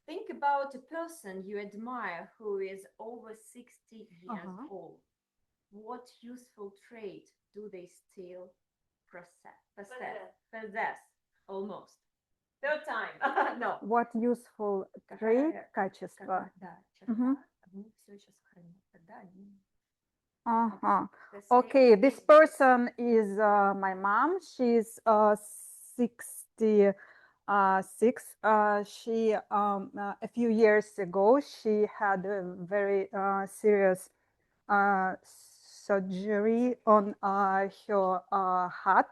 Think about a person you admire who is over 60 years old. What useful trait do they still possess? Almost. Third time. No. What useful trait, качество? Okay, this person is my mom. She's 66. She a few years ago she had a very serious surgery on her heart.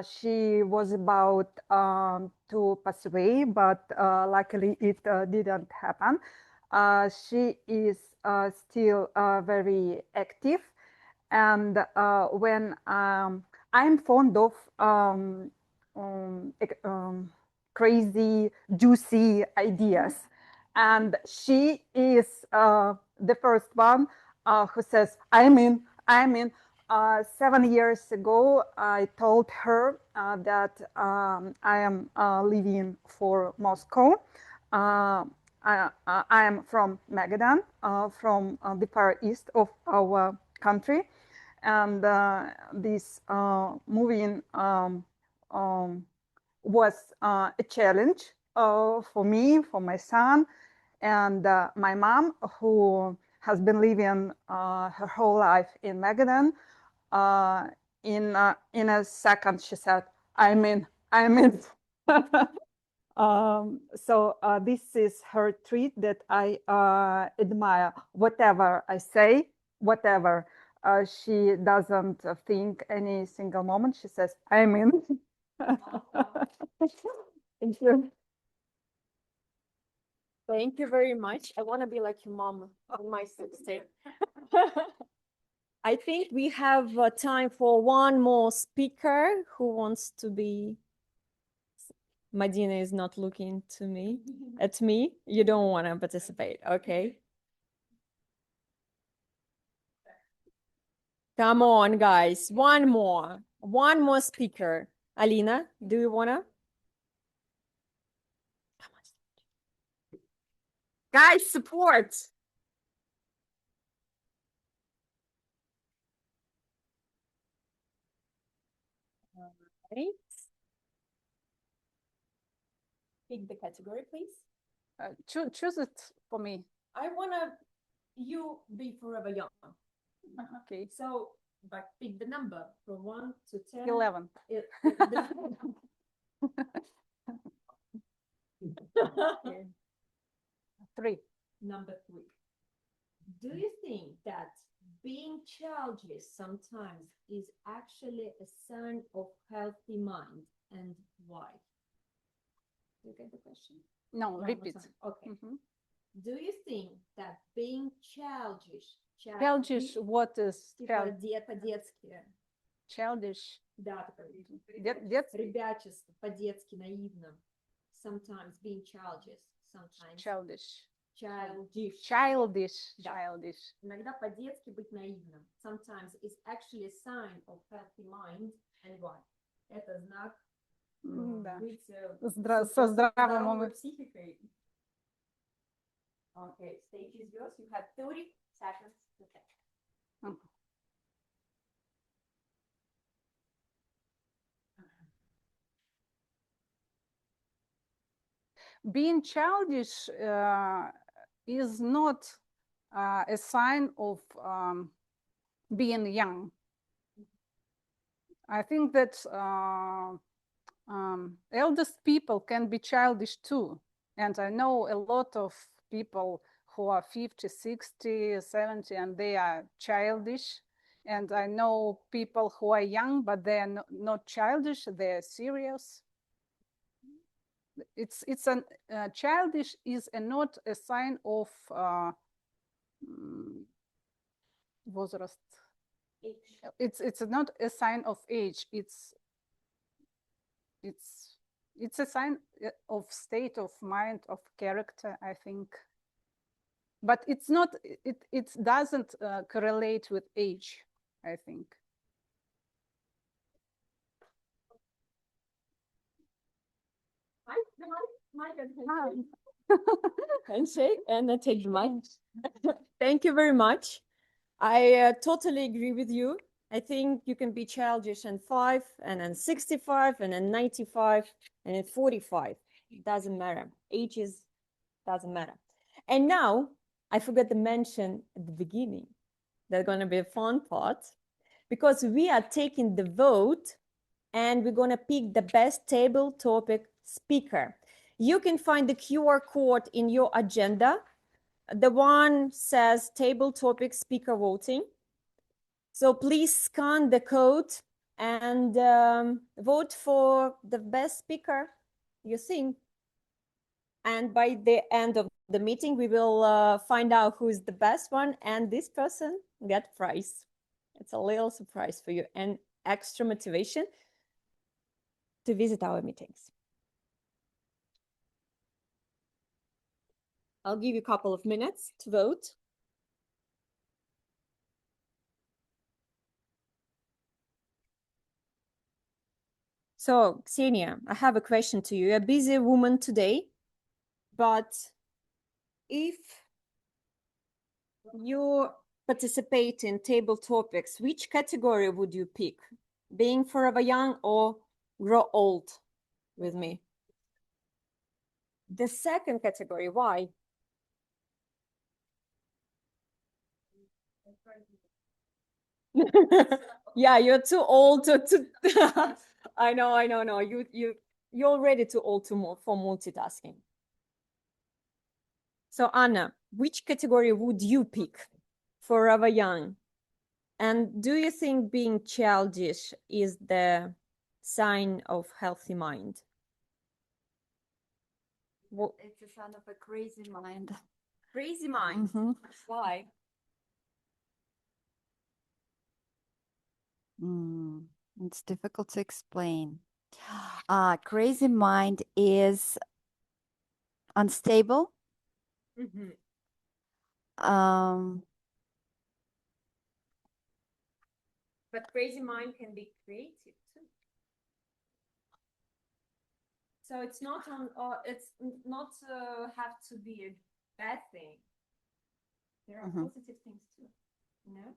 She was about to pass away, but luckily it didn't happen. She is still very active, and when I'm fond of crazy, juicy ideas, and she is the first one who says, I'm in. 7 years ago, I told her that I am leaving for Moscow. I am from Magadan, from the far east of our country, and this moving was a challenge for me, for my son, and my mom, who has been living her whole life in Magadan. In a second, she said, I'm in. So this is her trait that I admire. Whatever I say, whatever, she doesn't think any single moment. She says, I'm in. Thank you. Thank you very much. I want to be like your mom on my 60. I think we have time for one more speaker who wants to be. Madina is not looking to me, at me. You don't want to participate, okay? Come on, guys. One more speaker. Alina, do you want to? Come on. Guys, support. Right. Pick the category, please. Choose it for me. I want you be forever young. Okay. So, but pick the number from 1 to 10. 11. Okay. 3. Number 3. Do you think that being childish sometimes is actually a sign of healthy mind, and why? Do you get the question? No, One more repeat. time. Okay. Do you think that being childish, Childish, what is по-детски? Childish. Да, такое. Детский. Ребячество, по-детски, наивно. Sometimes being childish, sometimes Childish. Childish. Childish. Да. Childish. Иногда по-детски быть наивным. Sometimes it's actually a sign of healthy mind, and why? Это знак Да. быть Со здравым умом. психикой. Okay, stage is yours. You have 30 seconds to think. Being childish is not a sign of being young. I think that eldest people can be childish too. And I know a lot of people who are 50, 60, 70, and they are childish. And I know people who are young, but they are not childish, they're serious. It's an childish is not a sign of возраст. It's not a sign of age. It's a sign of state of mind, of character, I think. But it's not. It doesn't correlate with age, I think. Handshake and then take the mic. Thank you very much. I totally agree with you. I think you can be childish in 5, and then 65, and then 95, and then 45. It doesn't matter. Ages doesn't matter. And now I forgot to mention at the beginning, that's going to be a fun part, because we are taking the vote and we're going to pick the best table topic speaker. You can find the QR code in your agenda. The one says table topic speaker voting. So please scan the code and vote for the best speaker you think. And by the end of the meeting, we will find out who is the best one, and this person get prize. It's a little surprise for you and extra motivation to visit our meetings. I'll give you a couple of minutes to vote. So, Ksenia, I have a question to you. You're a busy woman today, but if you participate in table topics, which category would you pick? Being forever young or grow old with me? The second category, why? Yeah, you're too old to I know, no. You're already too old for multitasking. So Anna, which category would you pick? Forever young. And do you think being childish is the sign of healthy mind? Well, it's a sign of a crazy mind. Crazy mind? Mm-hmm. Why? It's difficult to explain. Crazy mind is unstable. Mm-hmm. But crazy mind can be creative too. So it's not on, or it's not have to be a bad thing. There are positive things too. No?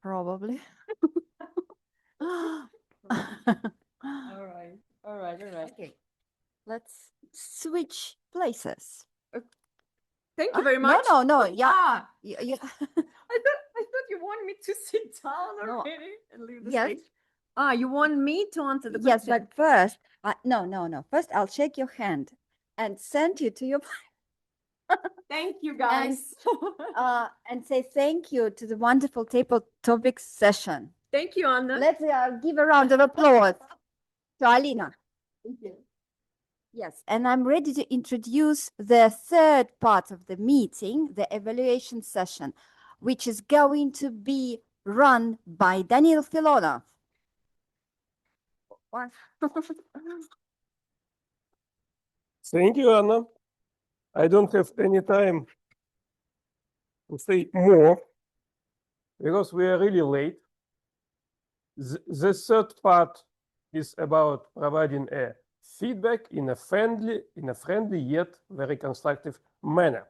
Probably. All right. Okay, let's switch places. Thank you very much. No. Yeah. I thought you want me to sit down already and leave the stage. You want me to answer the question? Yes, but first, no. First, I'll shake your hand and send you to your. Thank you, guys. And say thank you to the wonderful table topics session. Thank you, Anna. Let's give a round of applause to Alina. Thank you. Yes, and I'm ready to introduce the third part of the meeting, the evaluation session, which is going to be run by Daniel Filonov. Thank you, Anna. I don't have any time to say more because we are really late. The third part is about providing a feedback in a friendly yet very constructive manner.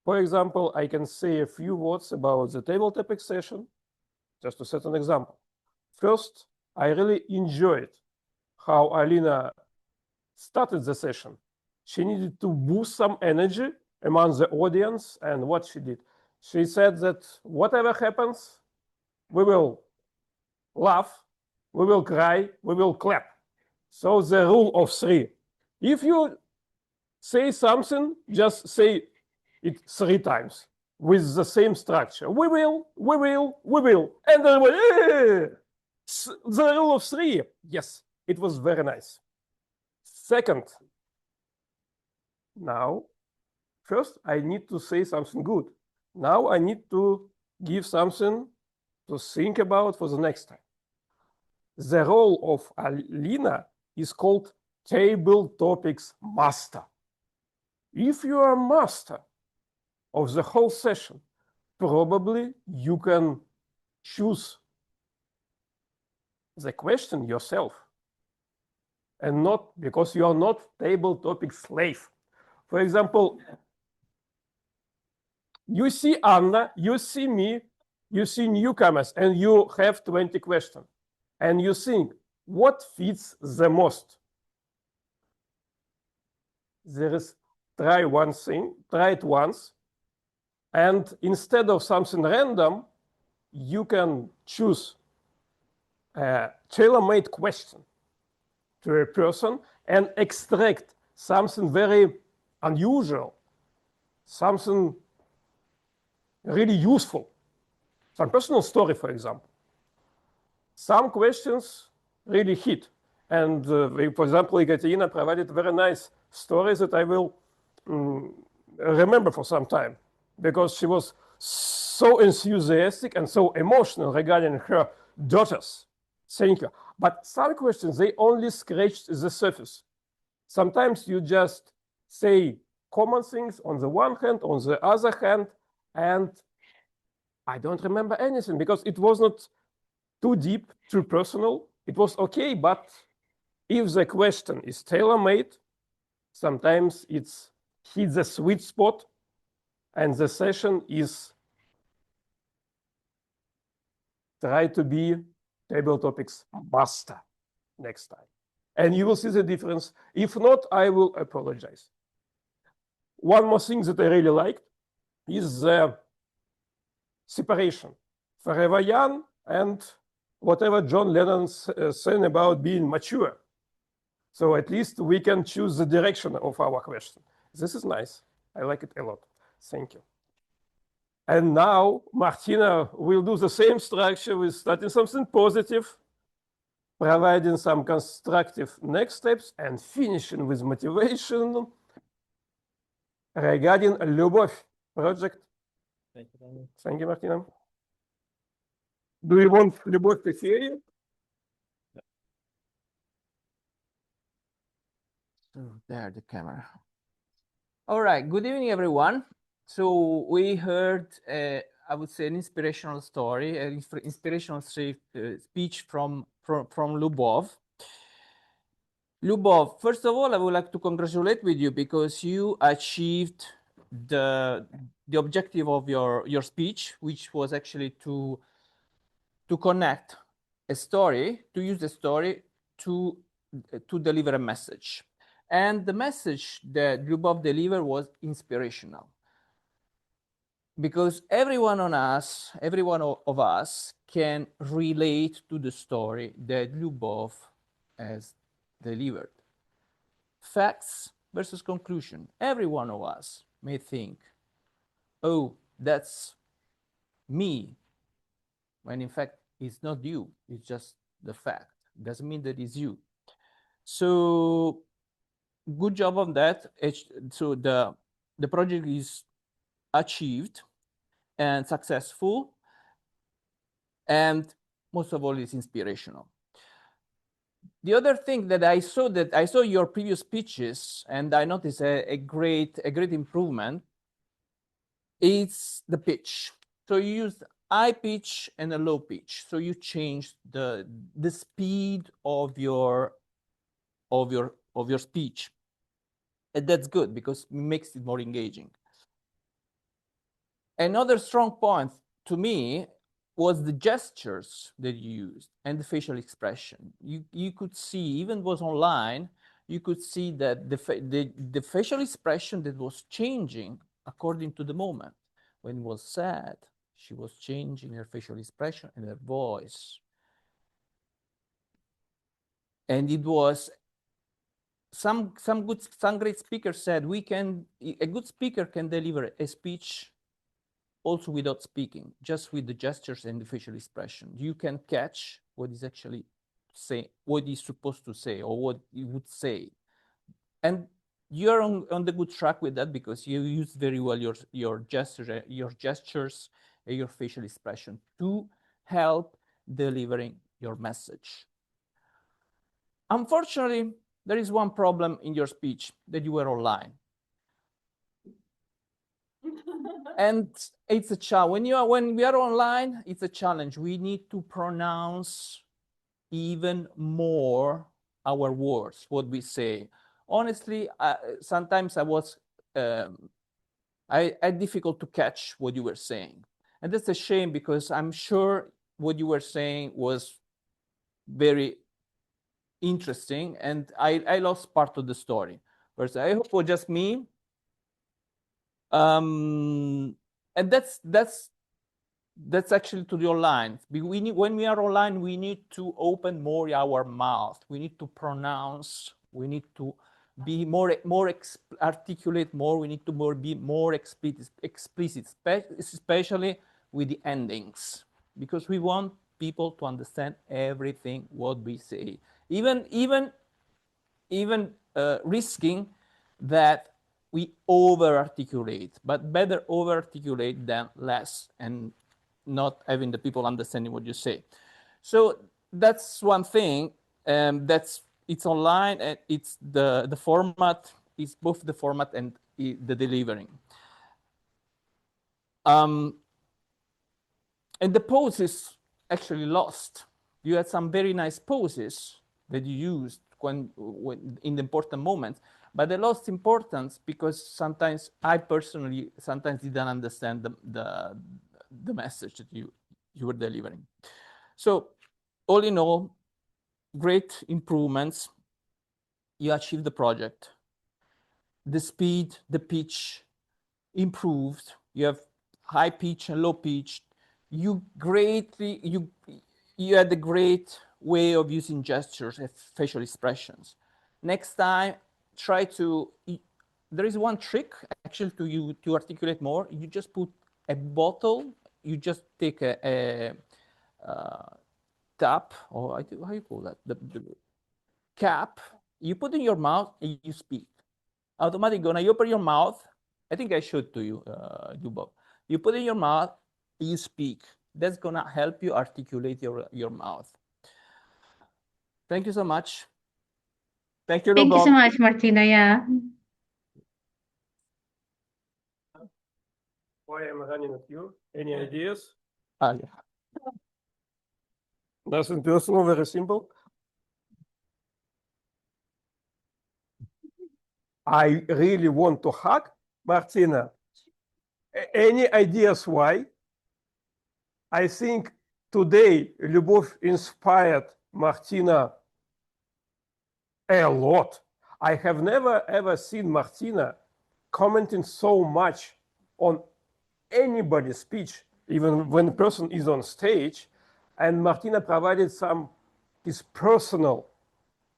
For example, I can say a few words about the table topic session, just to set an example. First, I really enjoyed how Alina started the session. She needed to boost some energy among the audience, and what she did, she said that whatever happens, we will laugh, we will cry, we will clap. So the rule of three. If you say something, just say it 3 times with the same structure. We will. And everybody, the rule of 3. Yes, it was very nice. Second, now, first I need to say something good. Now I need to give something to think about for the next time. The role of Alina is called Table Topics Master. If you are master of the whole session, probably you can choose the question yourself, and not because you are not table topic slave. For example, you see Anna, you see me, you see newcomers, and you have 20 questions. And you think, what fits the most? There is, try one thing, try it once, and instead of something random, you can choose a tailor-made question to a person and extract something very unusual, something really useful, some personal story, for example. Some questions really hit, And for example, Ekaterina provided very nice stories that I will remember for some time, because she was so enthusiastic and so emotional regarding her daughters. Thank you. But some questions, they only scratched the surface. Sometimes you just say common things on the one hand, on the other hand, and I don't remember anything because it was not too deep, too personal. It was okay, but if the question is tailor-made, sometimes it's hits the sweet spot and the session is try to be table topics master next time. And you will see the difference. If not, I will apologize. One more thing that I really liked is the separation. Forever young and whatever John Lennon said about being mature. So at least we can choose the direction of our question. This is nice. I like it a lot. Thank you. And now Martina will do the same structure with starting something positive, providing some constructive next steps, and finishing with motivation regarding Любовь project. Thank you, Martina. Do you want Любовь to hear you? So there, the camera. All right, good evening, everyone. So we heard, I would say, an inspirational story, an inspirational speech from Lyubov. Lyubov, first of all, I would like to congratulate with you because you achieved the objective of your speech, which was actually to connect a story, to use the story to deliver a message. And the message that Lyubov delivered was inspirational. Because every one of us can relate to the story that Lyubov has delivered. Facts versus conclusion. Every one of us may think, oh, that's me, when in fact it's not you, it's just the fact. It doesn't mean that it's you. So good job on that. So the project is achieved and successful, and most of all, it's inspirational. The other thing that I saw your previous speeches, and I noticed a great improvement, is the pitch. So you used high pitch and a low pitch. So you changed the speed of your speech, and that's good because it makes it more engaging. Another strong point to me was the gestures that you used and the facial expression. You could see, even was online, you could see that the facial expression that was changing according to the moment. When it was sad, she was changing her facial expression and her voice. And it was some great speakers said a good speaker can deliver a speech also without speaking, just with the gestures and the facial expression. You can catch what is actually what he's supposed to say or what he would say. And you're on the good track with that because you use very well your gestures and your facial expression to help delivering your message. Unfortunately, there is one problem in your speech, that you were online. And it's a challenge. When we are online, it's a challenge. We need to pronounce even more our words, what we say. Honestly, sometimes I had difficult to catch what you were saying. And that's a shame because I'm sure what you were saying was very interesting, and I lost part of the story. First, I hope it was just me. And that's actually to the online. When we are online, we need to open more our mouth. We need to pronounce. We need to be more articulate more. We need to be more explicit, especially with the endings, because we want people to understand everything what we say. even risking that we over-articulate, but better over-articulate than less and not having the people understanding what you say. So that's one thing. It's online, and it's the format is both the format and the delivering. And the pose is actually lost. You had some very nice poses that you used when in the important moments, but they lost importance because sometimes I personally sometimes didn't understand the message that you were delivering. So all in all, great improvements. You achieved the project. The speed, the pitch improved. You have high pitch and low pitch. You had a great way of using gestures and facial expressions. Next time, try to. There is one trick actually to articulate more. You just put a bottle. You just take a tap, or how you call that? The cap. You put in your mouth and you speak. Automatically, when you open your mouth, I think I showed to you, Bob. You put in your mouth, you speak. That's gonna help you articulate your mouth. Thank you so much. Thank you, Thank you so much, Martina. Yeah. Why I'm running at you? Any ideas? Yeah. Nothing personal, very simple. I really want to hug Martina. Any ideas why? I think today Lyubov inspired Martina a lot. I have never ever seen Martina commenting so much on anybody's speech, even when the person is on stage. And Martina provided some his personal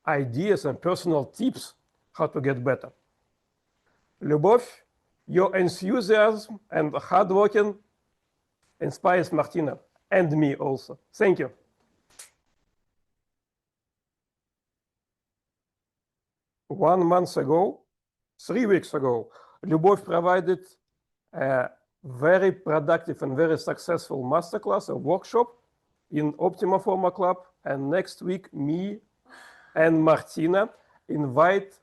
ideas and personal tips how to get better. Lyubov, your enthusiasm and hard working inspires Martina and me also. Thank you. One month ago, 3 weeks ago, Lyubov provided a very productive and very successful masterclass, a workshop in Optima Forma Club. And next week, me and Martina invite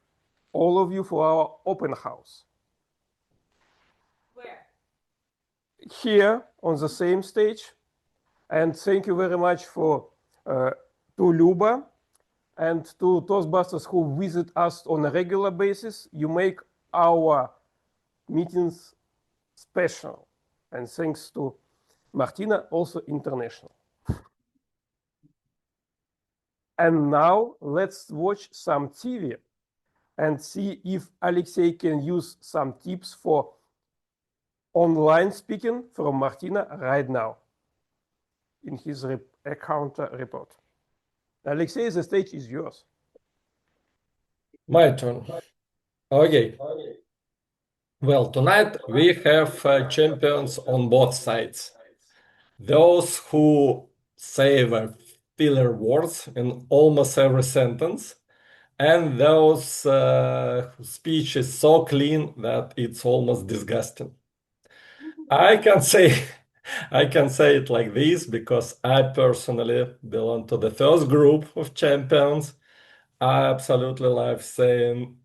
all of you for our open house. Where? Here on the same stage. And thank you very much to Luba and to Toastbusters who visit us on a regular basis. You make our meetings special. And thanks to Martina, also international. And now let's watch some TV and see if Alexei can use some tips for online speaking from Martina right now in his counter report. Alexei, the stage is yours. My turn. Okay. Well, tonight we have champions on both sides. Those who say the filler words in almost every sentence, and those whose speech is so clean that it's almost disgusting. I can say it like this because I personally belong to the first group of champions. I absolutely love saying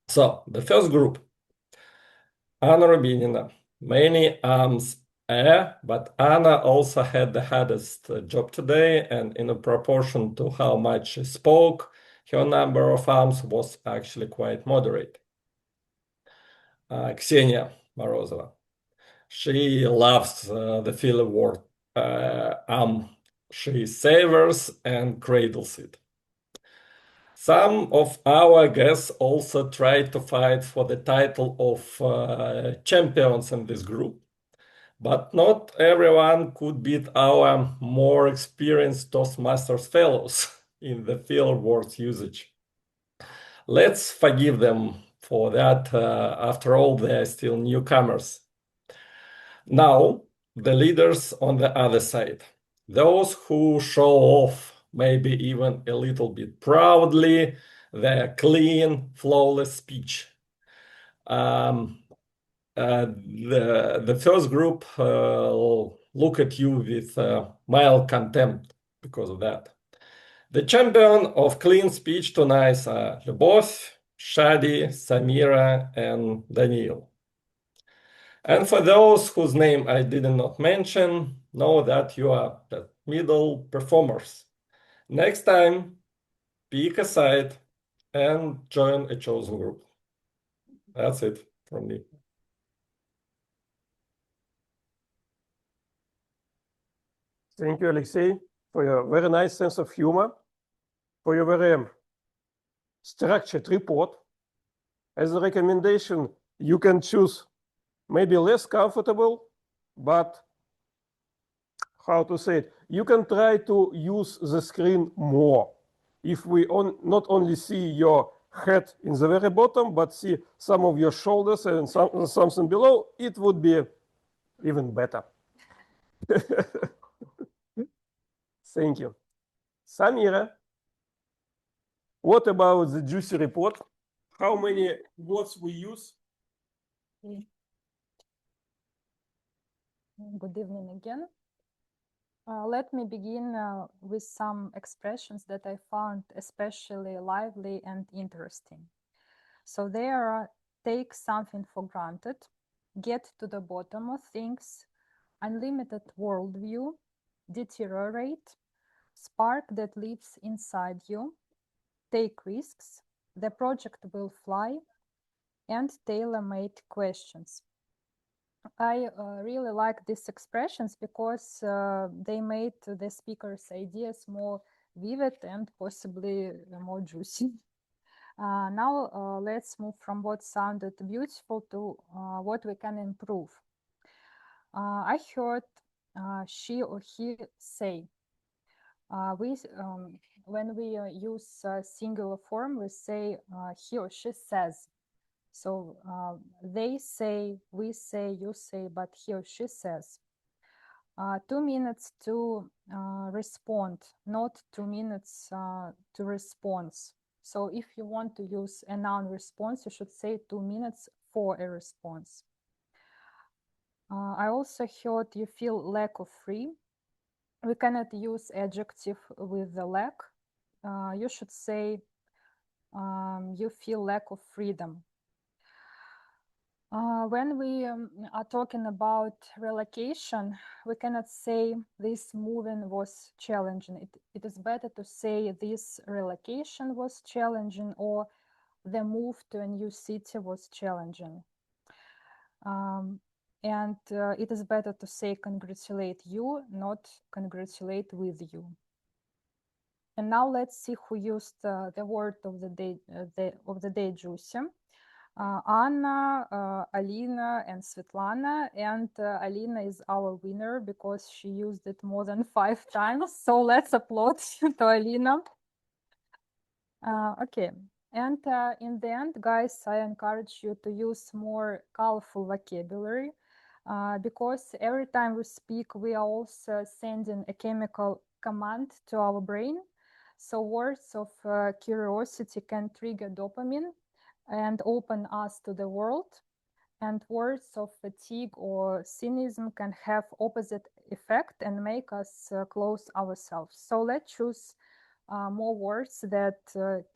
so the first group, Anna Rubinina, many arms, but Anna also had the hardest job today, and in a proportion to how much she spoke, her number of arms was actually quite moderate. Ksenia Morozova, she loves the filler word she savors and cradles it. Some of our guests also tried to fight for the title of champions in this group, but not everyone could beat our more experienced Toastmasters fellows in the filler words usage. Let's forgive them for that. After all, they are still newcomers. Now, the leaders on the other side, those who show off maybe even a little bit proudly, their clean, flawless speech. The first group look at you with mild contempt because of that. The champion of clean speech tonight are Lyubov, Shadi, Samira, and Daniil. And for those whose name I did not mention, know that you are the middle performers. Next time, pick a side and join a chosen group. That's it from me. Thank you, Alexei, for your very nice sense of humor, for your very structured report. As a recommendation, you can choose maybe less comfortable, but how to say it? You can try to use the screen more. If we not only see your head in the very bottom, but see some of your shoulders and something below, it would be even better. Thank you. Samira, what about the juicy report? How many words we use? Good evening again. Let me begin with some expressions that I found especially lively and interesting. So there are take something for granted, get to the bottom of things, unlimited worldview, deteriorate, spark that lives inside you, take risks, the project will fly, and tailor-made questions. I really like these expressions because they made the speaker's ideas more vivid and possibly more juicy. Now let's move from what sounded beautiful to what we can improve. I heard she or he say. When we use singular form, we say he or she says. So they say, we say, you say, but he or she says. 2 minutes to respond, not 2 minutes to response. So if you want to use a noun response, you should say 2 minutes for a response. I also heard you feel lack of free. We cannot use adjective with the lack. You should say you feel lack of freedom. When we are talking about relocation, we cannot say this moving was challenging. It is better to say this relocation was challenging or the move to a new city was challenging. And it is better to say congratulate you, not congratulate with you. And now let's see who used the word of the day, juicy. Anna, Alina, and Svetlana. And Alina is our winner because she used it more than 5 times. So let's applaud to Alina. Okay. And in the end, guys, I encourage you to use more colorful vocabulary because every time we speak, we are also sending a chemical command to our brain. So words of curiosity can trigger dopamine and open us to the world. And words of fatigue or cynicism can have opposite effect and make us close ourselves. So let's choose more words that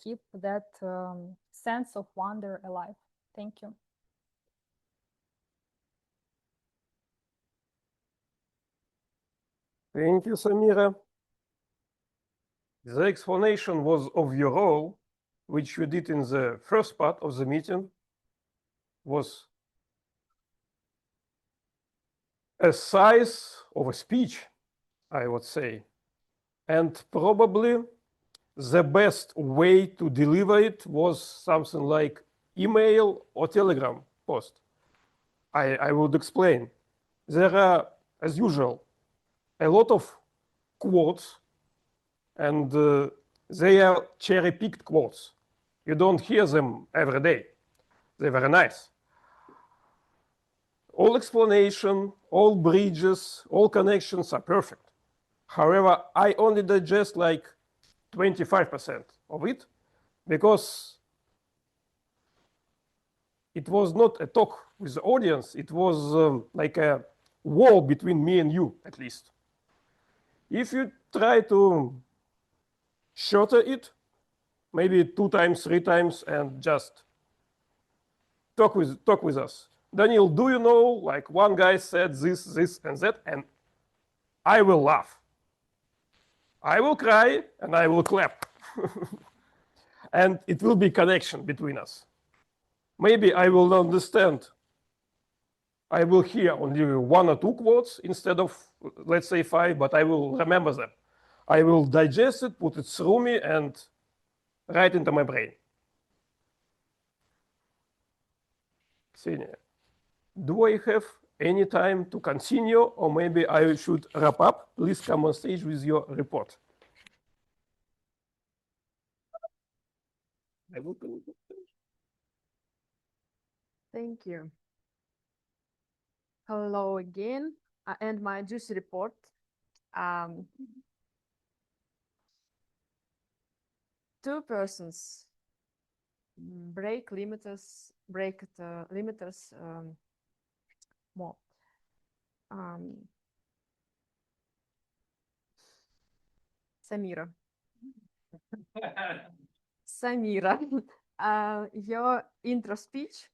keep that sense of wonder alive. Thank you. Thank you, Samira. The explanation was of your role, which you did in the first part of the meeting, was a size of a speech, I would say. And probably the best way to deliver it was something like email or telegram post. I would explain. There are, as usual, a lot of quotes, and they are cherry-picked quotes. You don't hear them every day. They're very nice. All explanation, all bridges, all connections are perfect. However, I only digest like 25% of it, because it was not a talk with the audience. It was like a wall between me and you, at least. If you try to shorten it, maybe 2 times, 3 times, and just talk with us. Daniel, do you know, like, one guy said this, and that, and I will laugh. I will cry and I will clap. And it will be connection between us. Maybe I will understand. I will hear only 1 or 2 quotes instead of, let's say, 5, but I will remember them. I will digest it, put it through me, and right into my brain. Ksenia, do I have any time to continue, or maybe I should wrap up? Please come on stage with your report. I will come. Thank you. Hello again, and my juicy report. Two persons break limiters more. Samira. Samira, your intro speech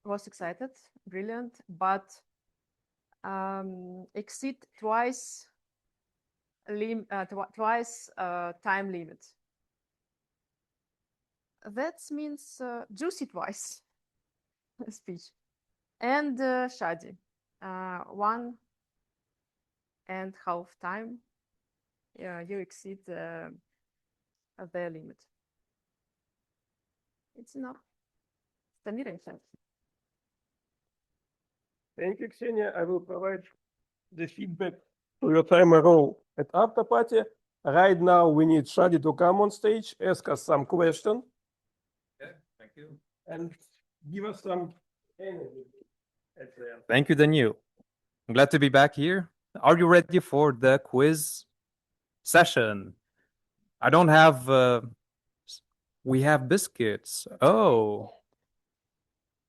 was excited, brilliant, but exceed twice time limit. That means juicy twice speech. And Shadi, 1.5 time. You exceed the limit. It's enough. Samira, Thank you, Ksenia. I will provide the feedback to your timer role at after party. Right now, we need Shadi to come on stage, ask us some question. Okay, thank you. And give us some energy at the end. Thank you, Daniel. I'm glad to be back here. Are you ready for the quiz session? I don't have, we have biscuits. Oh.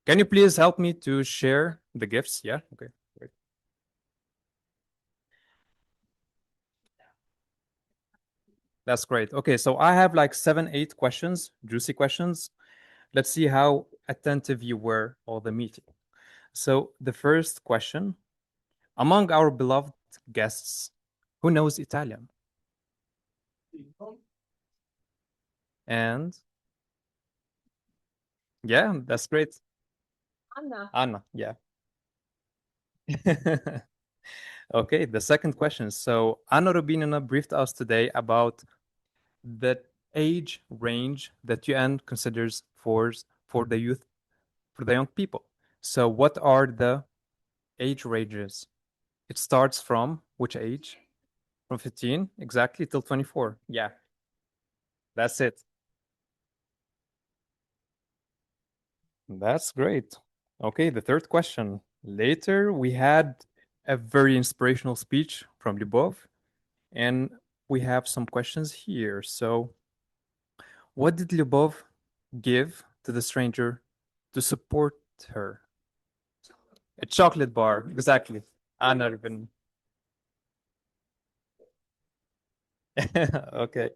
Can you please help me to share the gifts? Yeah, okay, great. That's great. Okay, so I have like 7, 8 questions, juicy questions. Let's see how attentive you were all the meeting. So the first question, among our beloved guests, who knows Italian? And yeah, that's great. Anna, yeah. Okay, the second question. So Anna Rubinina briefed us today about the age range that UN considers for the youth, for the young people. So what are the age ranges? It starts from which age? From 15, exactly, till 24. Yeah, that's it. That's great. Okay, the third question. Later, we had a very inspirational speech from Lyubov, and we have some questions here. So, what did Lyubov give to the stranger to support her? A chocolate bar, exactly. Anna Rubin. Okay.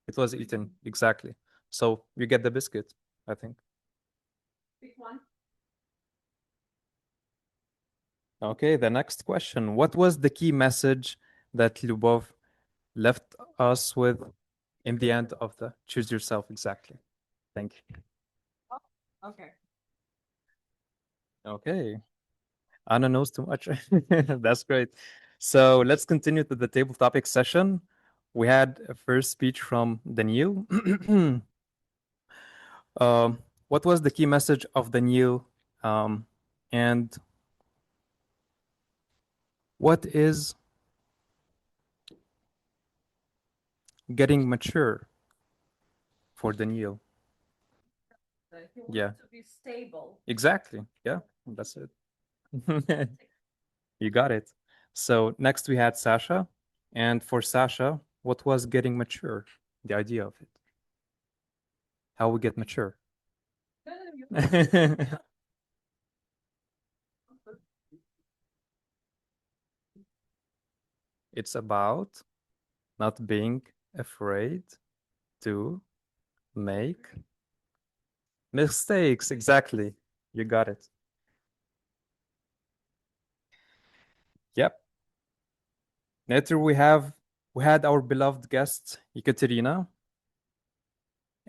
It was eaten, exactly. So you get the biscuit, I think. Pick one. Okay, the next question. What was the key message that Lyubov left us with in the end of the Choose Yourself? Exactly. Thank you. Oh, okay. Okay. Anna knows too much. That's great. So let's continue to the table topic session. We had a first speech from Daniel. What was the key message of Daniel? And what is getting mature for Daniel? He Yeah. wants to be stable. Exactly. Yeah, that's it. You got it. So next we had Sasha. And for Sasha, what was getting mature, the idea of it, how we get mature. It's about not being afraid to make mistakes. Exactly. You got it. Yep. Later we had our beloved guest, Ekaterina,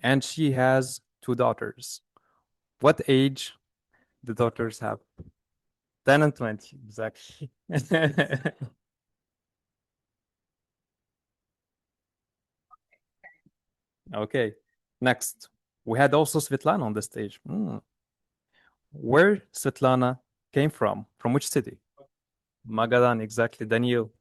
and she has 2 daughters. What age the daughters have? 10 and 20, exactly. Okay, next. We had also Svetlana on the stage. Where Svetlana came from which city? Magadan, exactly. Daniel.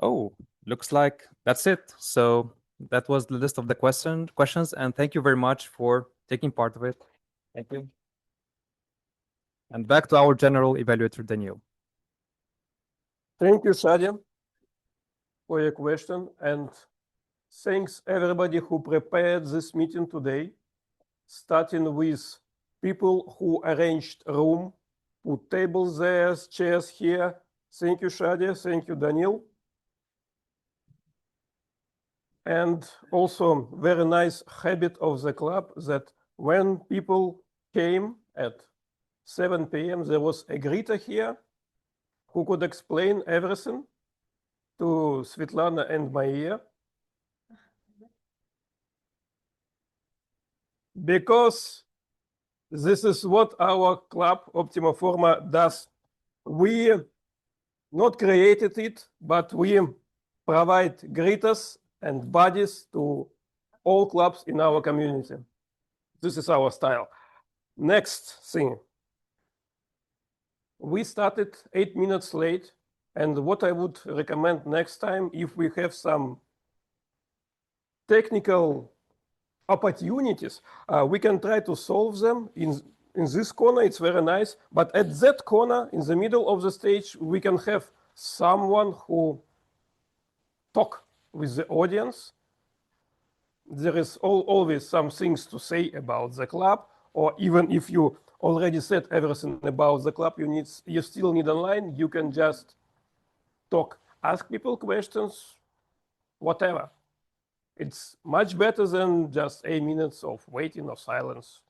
Oh, looks like that's it. So that was the list of the questions, and thank you very much for taking part of it. Thank you. And back to our general evaluator, Daniel. Thank you, Shadia, for your question, and thanks everybody who prepared this meeting today, starting with people who arranged room, put tables there, chairs here. Thank you, Shadia. Thank you, Daniel. And also very nice habit of the club that when people came at 7 p.m., there was a greeter here who could explain everything to Svetlana and Maia. Because this is what our club Optima Forma does. We not created it, but we provide greeters and buddies to all clubs in our community. This is our style. Next thing. We started 8 minutes late, and what I would recommend next time, if we have some technical opportunities, we can try to solve them in this corner. It's very nice, but at that corner in the middle of the stage, we can have someone who talk with the audience. There is always some things to say about the club, or even if you already said everything about the club you still need online, you can just talk, ask people questions, whatever. It's much better than just 8 minutes of waiting or silence.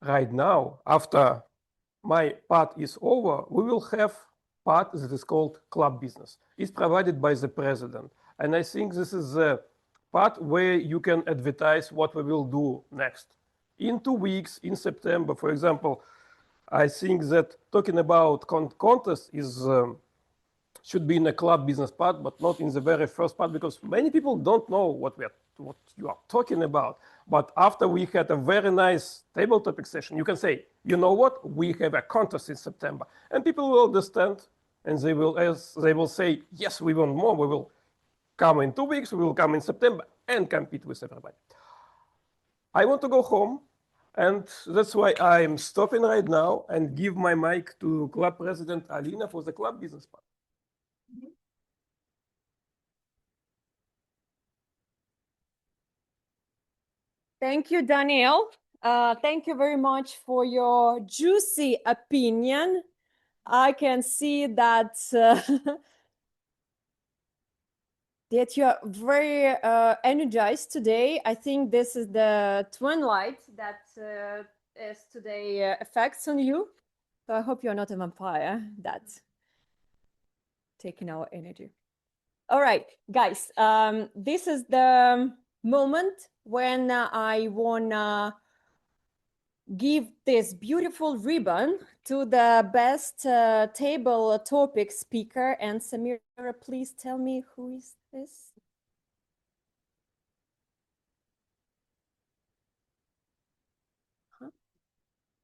Right now, after my part is over, we will have part that is called club business. It's provided by the president. And I think this is the part where you can advertise what we will do next. In 2 weeks, in September, for example, I think that talking about contest is should be in a club business part, but not in the very first part, because many people don't know what you are talking about. But after we had a very nice table topic session, you can say, you know what, we have a contest in September. And people will understand, and they will say, yes, we want more. We will come in 2 weeks, we will come in September and compete with everybody. I want to go home, and that's why I'm stopping right now and give my mic to club president Alina for the club business part. Thank you, Daniel. Thank you very much for your juicy opinion. I can see that that you are very energized today. I think this is the twin light that is today effects on you. So I hope you're not a vampire that's taking our energy. All right, guys, this is the moment when I wanna give this beautiful ribbon to the best table topic speaker. And Samira, please tell me who is this?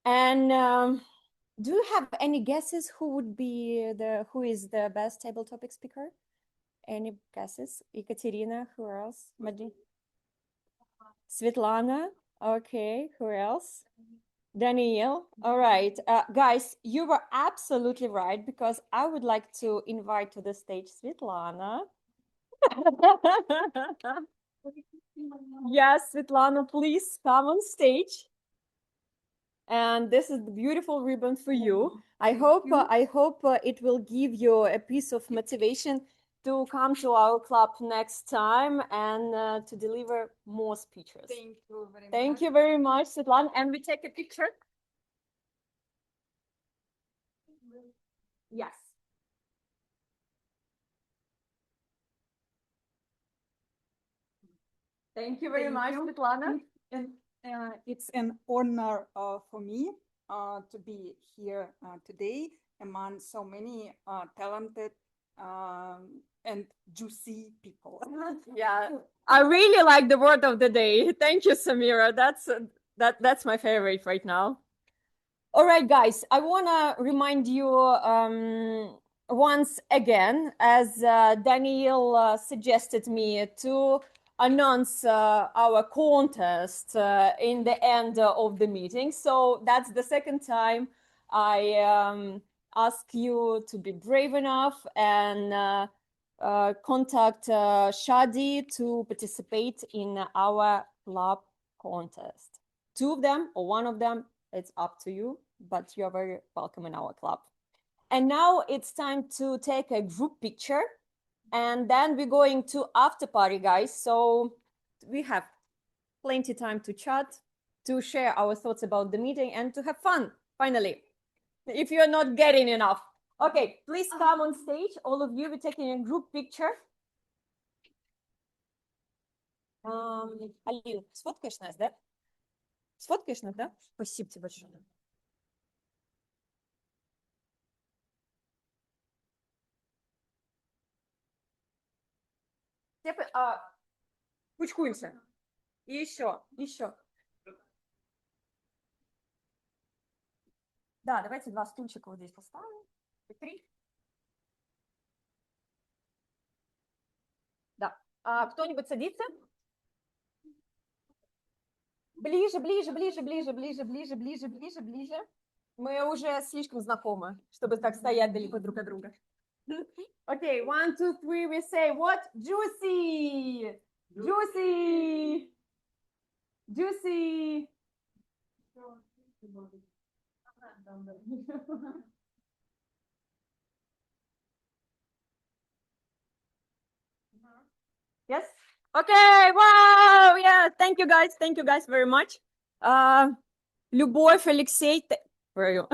And do you have any guesses who is the best table topic speaker? Any guesses? Ekaterina, who else? Svetlana. Okay, who else? Daniel, all right. Guys, you were absolutely right, because I would like to invite to the stage Svetlana. Yes, Svetlana, please come on stage. And this is the beautiful ribbon for you. I hope it will give you a piece of motivation to come to our club next time and to deliver more speeches. Thank you very much. Thank you very much, Svetlana. And we take a picture. Yes. Thank you very much, Svetlana. And it's an honor for me to be here today among so many talented and juicy people. Yeah, I really like the word of the day. Thank you, Samira. That's my favorite right now. All right, guys, I want to remind you once again, as Daniel suggested me to announce our contest in the end of the meeting. So that's the second time I ask you to be brave enough and contact Shadi to participate in our club contest. 2 of them or 1 of them, it's up to you, but you're very welcome in our club. And now it's time to take a group picture, and then we're going to after party, guys. So we have plenty time to chat, to share our thoughts about the meeting, and to have fun, finally, if you're not getting enough. Okay, please come on stage. All of you, we're taking a group picture. Алин, сфоткаешь нас, да? Сфоткаешь нас, да? Спасибо тебе большое. Кучкуемся. И еще. Да, давайте 2 стульчика вот здесь поставим. 3. Да. Кто-нибудь садится? Ближе. Мы уже слишком знакомы, чтобы так стоять далеко друг от друга. Okay, 1, 2, 3, we say what? Juicy! Juicy! Juicy! Yes? Okay, wow! Yeah, thank you guys very much. Любовь, Alexei, where are you?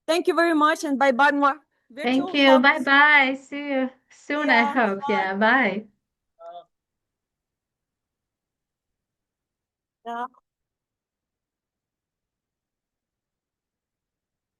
Thank you very much, and bye-bye. Thank you. Bye-bye. See you soon, I hope. Bye. Yeah, bye. Yeah.